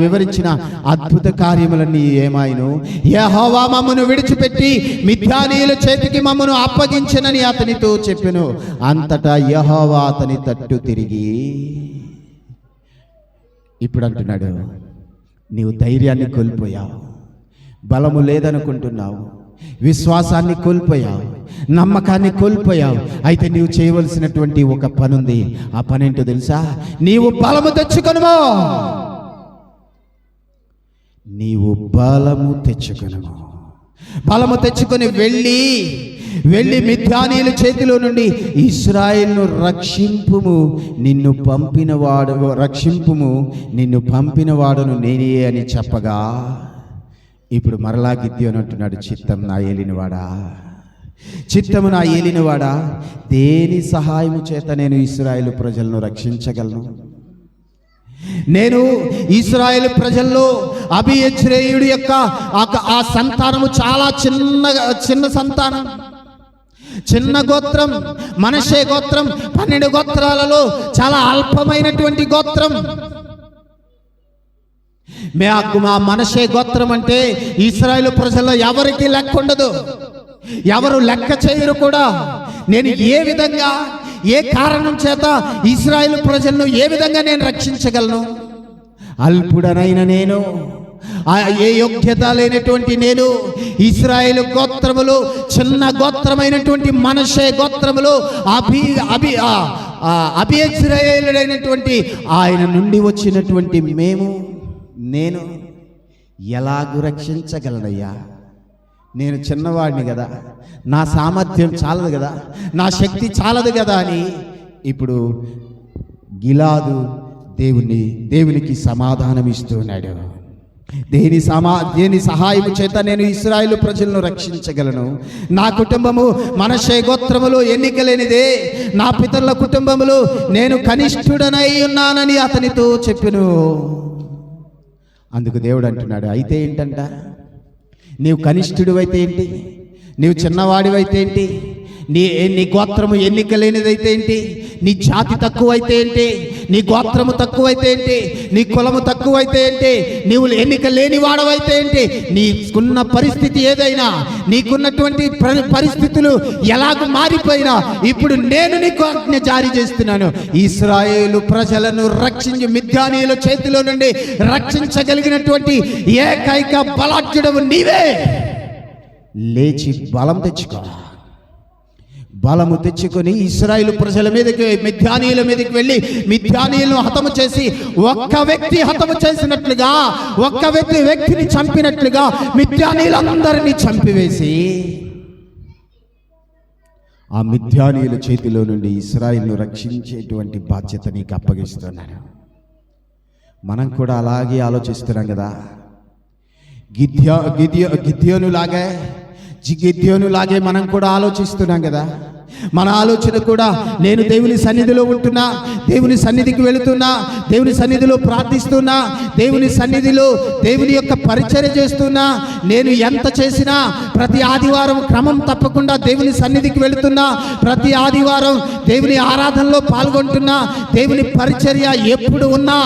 వివరించిన అద్భుత కార్యములన్నీ ఏమాయను? యెహోవా మమ్మను విడిచిపెట్టి మిద్యానీయుల చేతికి మమ్మను అప్పగించనని అతనితో చెప్పెను. అంతటా యెహోవా అతని తట్టు తిరిగి ఇప్పుడు అంటున్నాడు, నీవు ధైర్యాన్ని కోల్పోయావు, బలము లేదనుకుంటున్నావు, విశ్వాసాన్ని కోల్పోయావు, నమ్మకాన్ని కోల్పోయావు. అయితే నీవు చేయవలసినటువంటి ఒక పని ఉంది. ఆ పని ఏంటో తెలుసా? నీవు బలము తెచ్చుకొనుము. నీవు బలము తెచ్చుకొనుము. బలము తెచ్చుకొని వెళ్ళి మిద్యానీయుల చేతిలో నుండి ఇశ్రాయేలును రక్షింపుము. నిన్ను పంపినవాడును నేనే అని చెప్పగా, ఇప్పుడు మరలా గిద్యోను అంటున్నాడు, చిత్తము నా ఏలినవాడా, దేని సహాయము చేత నేను ఇశ్రాయేలు ప్రజలను రక్షించగలను? నేను ఇశ్రాయేలు ప్రజల్లో అబీయెజ్రీయుడి యొక్క ఆ సంతానము చాలా చిన్న సంతానం, చిన్న గోత్రం. మనష్షే గోత్రం 12 గోత్రాలలో చాలా అల్పమైనటువంటి గోత్రం. మా మనష్షే గోత్రం అంటే ఇశ్రాయేలు ప్రజల్లో ఎవరికి లెక్క ఉండదు, ఎవరు లెక్క చేయరు కూడా. నేను ఏ విధంగా, ఏ కారణం చేత ఇశ్రాయేలు ప్రజలను ఏ విధంగా నేను రక్షించగలను? అల్పుడనైన నేను, ఏ యోగ్యత లేనటువంటి నేను ఇశ్రాయేలు గోత్రములో చిన్న గోత్రమైనటువంటి మనష్షే గోత్రములో అబీయెజ్రీయుడైనటువంటి ఆయన నుండి వచ్చినటువంటి నేను ఎలాగూ రక్షించగలనయ్యా? నేను చిన్నవాడిని కదా, నా సామర్థ్యం చాలదు కదా, నా శక్తి చాలదు కదా అని ఇప్పుడు గిలాదు దేవునికి సమాధానం ఇస్తున్నాడు. దేని సహాయము చేత నేను ఇశ్రాయేలు ప్రజలను రక్షించగలను? నా కుటుంబము మనష్షే గోత్రములో ఎన్నిక లేనిదే, నా పితరుల కుటుంబములో నేను కనిష్ఠుడనై ఉన్నానని అతనితో చెప్పెను. అందుకు దేవుడు అంటున్నాడు, అయితే ఏంటంట? నీవు కనిష్ఠుడు అయితే ఏంటి? నీవు చిన్నవాడివైతే ఏంటి? నీ గోత్రము ఎన్నిక లేనిదైతే ఏంటి? నీ జాతి తక్కువైతే ఏంటి? నీ గోత్రము తక్కువైతే ఏంటి? నీ కులము తక్కువైతే ఏంటి? నీవు ఎన్నిక లేని వాడవైతే ఏంటి? నీకున్న పరిస్థితి ఏదైనా, నీకున్నటువంటి పరిస్థితులు ఎలాగ మారిపోయినా ఇప్పుడు నేను నీకు ఆజ్ఞ జారీ చేస్తున్నాను. ఇశ్రాయేలు ప్రజలను రక్షించి మిద్యానీయుల చేతిలో నుండి రక్షించగలిగినటువంటి ఏకైక బలాఢ్యుడవు నీవే. లేచి బలం తెచ్చుకో. బలము తెచ్చుకొని ఇశ్రాయేలు ప్రజల మీదకి, మిద్యానీయుల మీదకి వెళ్ళి మిద్యానీయులను హతము చేసి, ఒక్క వ్యక్తి హతము చేసినట్లుగా, ఒక్క వ్యక్తిని చంపినట్లుగా మిద్యానీయులందరినీ చంపివేసి ఆ మిద్యానీయుల చేతిలో నుండి ఇశ్రాయేలును రక్షించేటువంటి బాధ్యత నీకు అప్పగిస్తున్నాను. మనం కూడా అలాగే ఆలోచిస్తున్నాం కదా. గిద్యోనులాగే మనం కూడా ఆలోచిస్తున్నాం కదా. మన ఆలోచన కూడా నేను దేవుని సన్నిధిలో ఉంటున్నా, దేవుని సన్నిధికి వెళుతున్నా, దేవుని సన్నిధిలో ప్రార్థిస్తున్నా, దేవుని సన్నిధిలో దేవుని యొక్క పరిచర్య చేస్తున్నా, నేను ఎంత చేసినా ప్రతి ఆదివారం క్రమం తప్పకుండా దేవుని సన్నిధికి వెళుతున్నా, ప్రతి ఆదివారం దేవుని ఆరాధనలో పాల్గొంటున్నా, దేవుని పరిచర్య ఎప్పుడు ఉన్నా,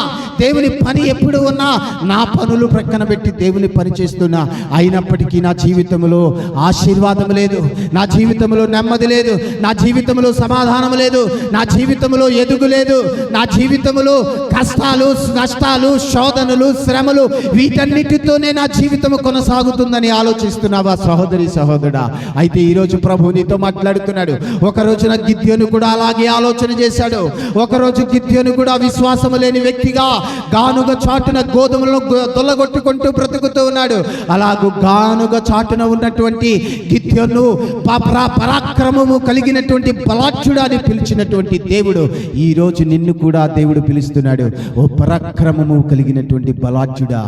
దేవుని పని ఎప్పుడు ఉన్నా, నా పనులు ప్రక్కన పెట్టి దేవుని పని చేస్తున్నా, అయినప్పటికీ నా జీవితంలో ఆశీర్వాదం లేదు, నా జీవితంలో నెమ్మది లేదు, నా జీవితంలో సమాధానం లేదు, నా జీవితంలో ఎదుగు లేదు, నా జీవితంలో కష్టాలు, నష్టాలు, శోధనలు, శ్రమలు, వీటన్నిటితోనే నా జీవితం కొనసాగుతుందని ఆలోచిస్తున్నావా సహోదరి సహోదరుడా? అయితే ఈరోజు ప్రభు నీతో మాట్లాడుతున్నాడు. ఒక రోజున గిద్యోను కూడా అలాగే ఆలోచన చేశాడు. ఒకరోజు గిద్యోను కూడా విశ్వాసము లేని వ్యక్తిగా గానుగ చాటున గోధుమలను దొల్లగొట్టుకుంటూ బ్రతుకుతూ ఉన్నాడు. అలాగూ గానుగ చాటున ఉన్నటువంటి గిద్యోను పరాక్రమము కలిగినటువంటి బలాఢ్యుడు అని పిలిచినటువంటి దేవుడు ఈ రోజు నిన్ను కూడా దేవుడు పిలుస్తున్నాడు. ఓ పరాక్రమము కలిగినటువంటి బలాఢ్యుడా,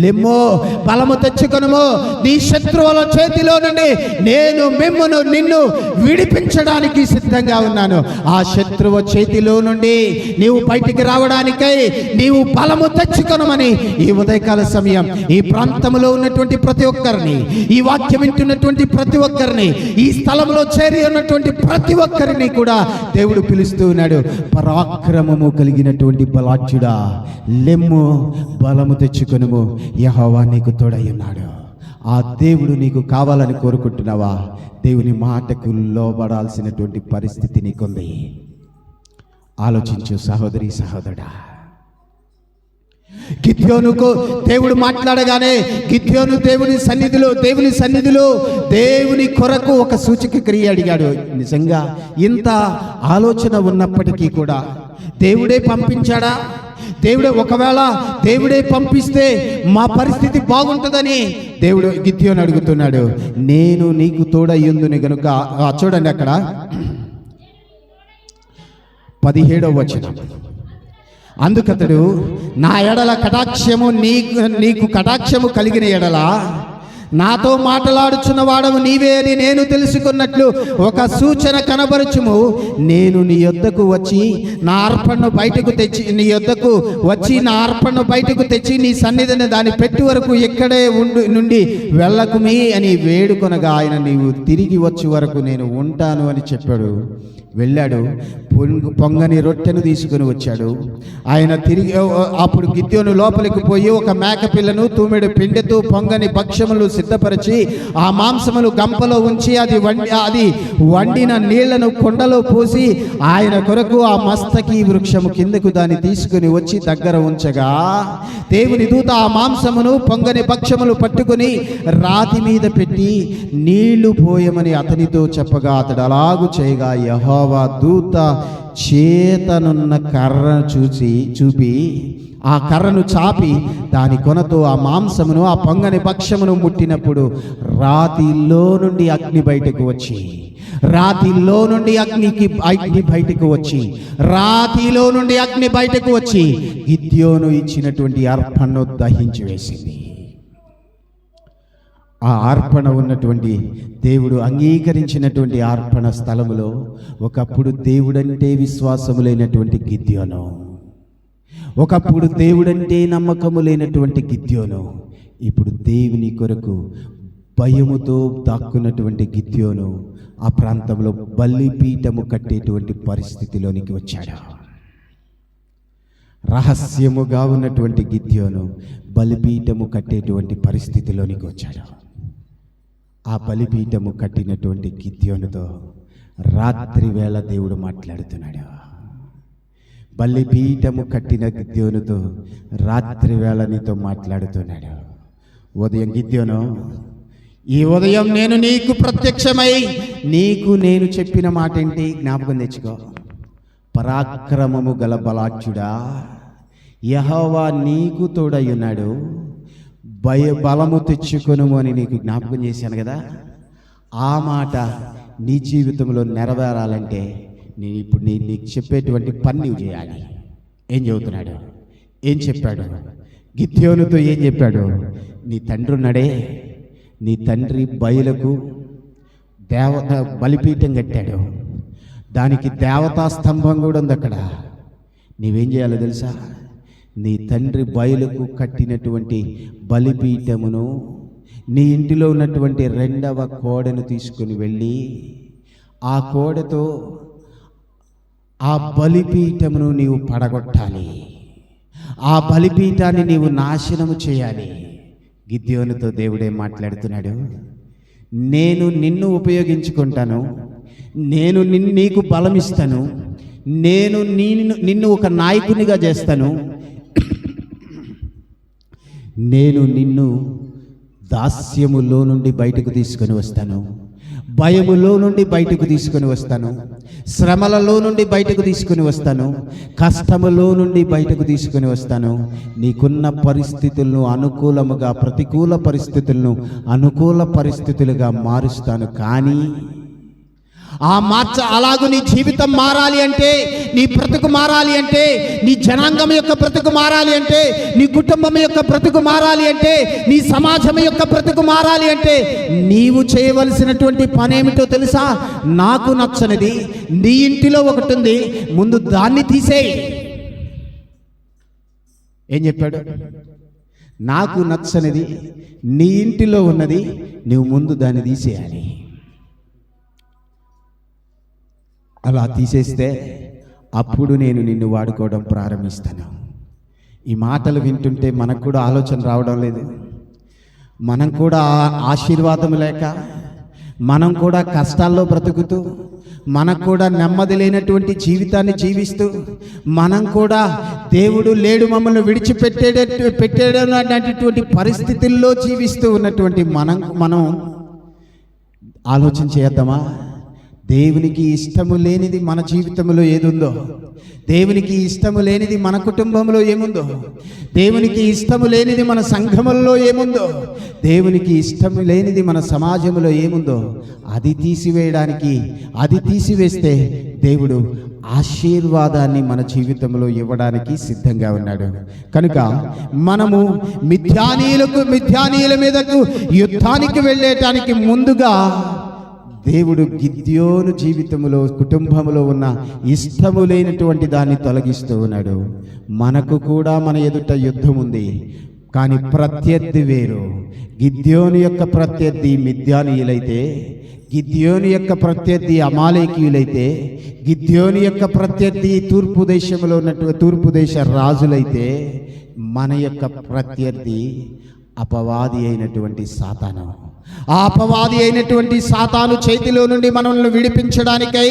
లెమ్మో, బలము తెచ్చుకొనుము, నీ శత్రువుల చేతిలో నుండి నేను నిన్ను విడిపించడానికి సిద్ధంగా ఉన్నాను. ఆ శత్రువు చేతిలో నుండి నీవు బయటికి రావడానికై నీవు బలము తెచ్చుకొనమని ఈ ఉదయకాల సమయం ఈ ప్రాంతంలో ఉన్నటువంటి ప్రతి ఒక్కరిని, ఈ వాక్యం వింటున్నటువంటి ప్రతి ఒక్కరిని, ఈ స్థలంలో చేరి ఉన్నటువంటి ప్రతి ఒక్కరిని కూడా దేవుడు పిలుస్తూ ఉన్నాడు. పరాక్రమము కలిగినటువంటి బలాఢ్యుడా, లెమ్ము, బలము తెచ్చుకొనుము, యెహోవా నీకు తోడై ఉన్నాడు. ఆ దేవుడు నీకు కావాలని కోరుకుంటున్నావా? దేవుని మాటకు లోబడాల్సినటువంటి పరిస్థితి నీకుంది. ఆలోచించు సహోదరి సహోదరుడా. గిద్యోనుకు దేవుడు మాట్లాడగానే గిద్యోను దేవుని సన్నిధిలో దేవుని కొరకు ఒక సూచక క్రియ అడిగాడు. నిజంగా ఇంత ఆలోచన ఉన్నప్పటికీ కూడా దేవుడే పంపించాడా? ఒకవేళ దేవుడే పంపిస్తే మా పరిస్థితి బాగుంటుందని దేవుడు గిద్యోను అడుగుతున్నాడు. నేను నీకు తోడయ్యుందుని గనుక, చూడండి అక్కడ 17వ వచనం, అందుకతడు నా ఎడల కటాక్షము నీకు కటాక్షము కలిగిన ఎడల నాతో మాట్లాడుచున్న వాడవు నీవే అని నేను తెలుసుకున్నట్లు ఒక సూచన కనబరచుము. నేను నీ యొద్దకు వచ్చి నా అర్పణను బయటకు తెచ్చి నీ సన్నిధిని దాన్ని పెట్టి వరకు ఇక్కడే నుండి వెళ్ళకుమి అని వేడుకొనగా ఆయన నీవు తిరిగి వచ్చే వరకు నేను ఉంటాను అని చెప్పాడు. వెళ్ళాడు. పొంగని రొట్టెను తీసుకుని వచ్చాడు. ఆయన తిరిగి అప్పుడు గిద్యోను లోపలికి పోయి ఒక మేక పిల్లను తూమెడు పిండితో పొంగని భక్ష్యములు సిద్ధపరిచి ఆ మాంసములు గంపలో ఉంచి అది వండిన నీళ్లను కొండలో పోసి ఆయన కొరకు ఆ మస్తకి వృక్షము కిందకు దాన్ని తీసుకుని వచ్చి దగ్గర ఉంచగా దేవుని దూత ఆ మాంసమును పొంగని భక్ష్యములు పట్టుకుని రాతి మీద పెట్టి నీళ్లు పోయమని అతనితో చెప్పగా అతడు అలాగు చేయగా యెహోవా దూత చేతనున్న కర్రను చూపి ఆ కర్రను చాపి దాని కొనతో ఆ మాంసమును ఆ పొంగని భక్ష్యమును ముట్టినప్పుడు రాతిలో నుండి అగ్ని బయటకు వచ్చి గిద్యోను ఇచ్చినటువంటి అర్పణను దహించి వేసింది. ఆ అర్పణ ఉన్నటువంటి దేవుడు అంగీకరించినటువంటి అర్పణ స్థలములో ఒకప్పుడు దేవుడంటే విశ్వాసము లేనటువంటి గిద్యోను, ఒకప్పుడు దేవుడంటే నమ్మకము లేనటువంటి గిద్యోను, ఇప్పుడు దేవుని కొరకు భయముతో దాక్కున్నటువంటి గిద్యోను ఆ ప్రాంతంలో బలిపీఠము కట్టేటువంటి పరిస్థితిలోనికి వచ్చాడు. రహస్యముగా ఉన్నటువంటి గిద్యోను బలిపీఠము కట్టేటువంటి పరిస్థితిలోనికి వచ్చాడు. ఆ బలిపీఠము కట్టినటువంటి గిద్యోనుతో రాత్రి వేళ దేవుడు మాట్లాడుతున్నాడు. బలిపీఠము కట్టిన గిద్యోనుతో రాత్రి వేళ నీతో మాట్లాడుతున్నాడు. ఉదయం గిద్యోను, ఈ ఉదయం నేను నీకు ప్రత్యక్షమై నేను చెప్పిన మాట ఏంటి జ్ఞాపకం తెచ్చుకో. పరాక్రమము గల బలాఢ్యుడా, యెహోవా నీకు తోడయ్యున్నాడు, బలము తెచ్చుకొనుము అని నీకు జ్ఞాపకం చేశాను కదా. ఆ మాట నీ జీవితంలో నెరవేరాలంటే నేను ఇప్పుడు నీకు చెప్పేటువంటి పని నువ్వు చేయాలి. ఏం చెబుతున్నాడు? ఏం చెప్పాడు? గిద్యోనుతో ఏం చెప్పాడు? నీ తండ్రి ఉన్నాడే, నీ తండ్రి బయలుకు బలిపీఠం కట్టాడు. దానికి దేవతా స్తంభం కూడా ఉంది అక్కడ. నీవేం చేయాలో తెలుసా? నీ తండ్రి బయలుకు కట్టినటువంటి బలిపీఠమును, నీ ఇంటిలో ఉన్నటువంటి 2వ కోడెను తీసుకుని వెళ్ళి ఆ కోడెతో ఆ బలిపీఠమును నీవు పడగొట్టాలి. ఆ బలిపీఠాన్ని నీవు నాశనము చేయాలి. గిద్యోనుతో దేవుడే మాట్లాడుతున్నాడు. నేను నిన్ను ఉపయోగించుకుంటాను, నేను నీకు బలమిస్తాను, నేను నిన్ను ఒక నాయకునిగా చేస్తాను, నేను నిన్ను దాస్యములో నుండి బయటకు తీసుకొని వస్తాను, భయములో నుండి బయటకు తీసుకొని వస్తాను, శ్రమలలో నుండి బయటకు తీసుకొని వస్తాను, కష్టములో నుండి బయటకు తీసుకొని వస్తాను. నీకున్న పరిస్థితులను అనుకూలముగా, ప్రతికూల పరిస్థితులను అనుకూల పరిస్థితులుగా మారుస్తాను. కానీ అలాగూ నీ జీవితం మారాలి అంటే, నీ బ్రతుకు మారాలి అంటే, నీ జనాంగం యొక్క బ్రతుకు మారాలి అంటే, నీ కుటుంబం యొక్క బ్రతుకు మారాలి అంటే, నీ సమాజం యొక్క బ్రతుకు మారాలి అంటే నీవు చేయవలసినటువంటి పని ఏమిటో తెలుసా? నాకు నచ్చనిది నీ ఇంటిలో ఒకటి ఉంది, ముందు దాన్ని తీసేయి. ఏం చెప్పాడు? నాకు నచ్చనిది నీ ఇంటిలో ఉన్నది, నువ్వు ముందు దాన్ని తీసేయాలి. అలా తీసేస్తే అప్పుడు నేను నిన్ను వాడుకోవడం ప్రారంభిస్తాను. ఈ మాటలు వింటుంటే మనకు కూడా ఆలోచన రావడం లేదు. మనం కూడా ఆశీర్వాదం లేక, మనం కూడా కష్టాల్లో బ్రతుకుతూ, మనకు కూడా నెమ్మది లేనటువంటి జీవితాన్ని జీవిస్తూ, మనం కూడా దేవుడు లేడు మమ్మల్ని విడిచిపెట్టాడు అనేటువంటి పరిస్థితుల్లో జీవిస్తూ ఉన్నటువంటి మనం ఆలోచన చేద్దామా? దేవునికి ఇష్టము లేనిది మన జీవితంలో ఏదుందో, దేవునికి ఇష్టము లేనిది మన కుటుంబంలో ఏముందో, దేవునికి ఇష్టము లేనిది మన సంఘములలో ఏముందో, దేవునికి ఇష్టము లేనిది మన సమాజంలో ఏముందో అది తీసివేయడానికి, అది తీసివేస్తే దేవుడు ఆశీర్వాదాన్ని మన జీవితంలో ఇవ్వడానికి సిద్ధంగా ఉన్నాడు. కనుక మనము మిథ్యానీయుల మీదకు యుద్ధానికి వెళ్ళేటానికి ముందుగా దేవుడు గిద్యోను జీవితంలో, కుటుంబంలో ఉన్న ఇష్టము లేనటువంటి దాన్ని తొలగిస్తూ ఉన్నాడు. మనకు కూడా మన ఎదుట యుద్ధం ఉంది, కానీ ప్రత్యర్థి వేరు. గిద్యోను యొక్క ప్రత్యర్థి మిద్యానీయులైతే, గిద్యోను యొక్క ప్రత్యర్థి అమాలేకీయులైతే, గిద్యోను యొక్క ప్రత్యర్థి తూర్పు దేశ రాజులైతే, మన యొక్క ప్రత్యర్థి అపవాది అయినటువంటి సాతాను. ఆ అపవాది అయినటువంటి సాతాను చేతిలో నుండి మనల్ని విడిపించడానికై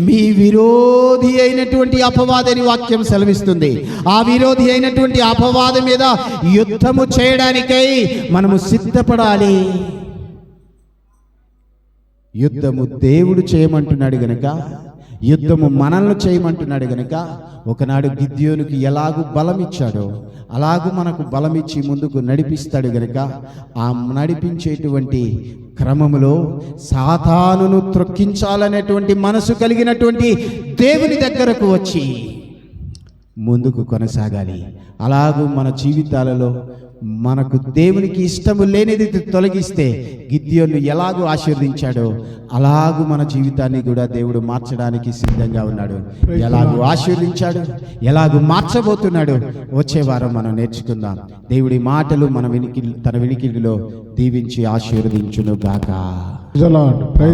మీ విరోధి అయినటువంటి అపవాది అని వాక్యం సెలవిస్తుంది. ఆ విరోధి అయినటువంటి అపవాది మీద యుద్ధము చేయడానికై మనము సిద్ధపడాలి. యుద్ధము దేవుడు చేయమంటున్నాడు గనుక, యుద్ధము మనల్ని చేయమంటున్నాడు గనుక, ఒకనాడు గిద్యోనుకి ఎలాగూ బలం ఇచ్చాడో అలాగూ మనకు బలమిచ్చి ముందుకు నడిపిస్తాడు గనుక, ఆ నడిపించేటువంటి క్రమములో సాతానును త్రొక్కించాలనేటువంటి మనసు కలిగినటువంటి దేవుని దగ్గరకు వచ్చి ముందుకు కొనసాగాలి. అలాగూ మన జీవితాలలో మనకు దేవునికి ఇష్టము లేనిది తొలగిస్తే గిద్యోను ఎలాగూ ఆశీర్వదించాడో అలాగూ మన జీవితాన్ని కూడా దేవుడు మార్చడానికి సిద్ధంగా ఉన్నాడు. ఎలాగూ ఆశీర్వదించాడు, ఎలాగూ మార్చబోతున్నాడు వచ్చే వారం మనం నేర్చుకుందాం. దేవుడి మాటలు తన వినికిడిలో దీవించి ఆశీర్వదించును గాక.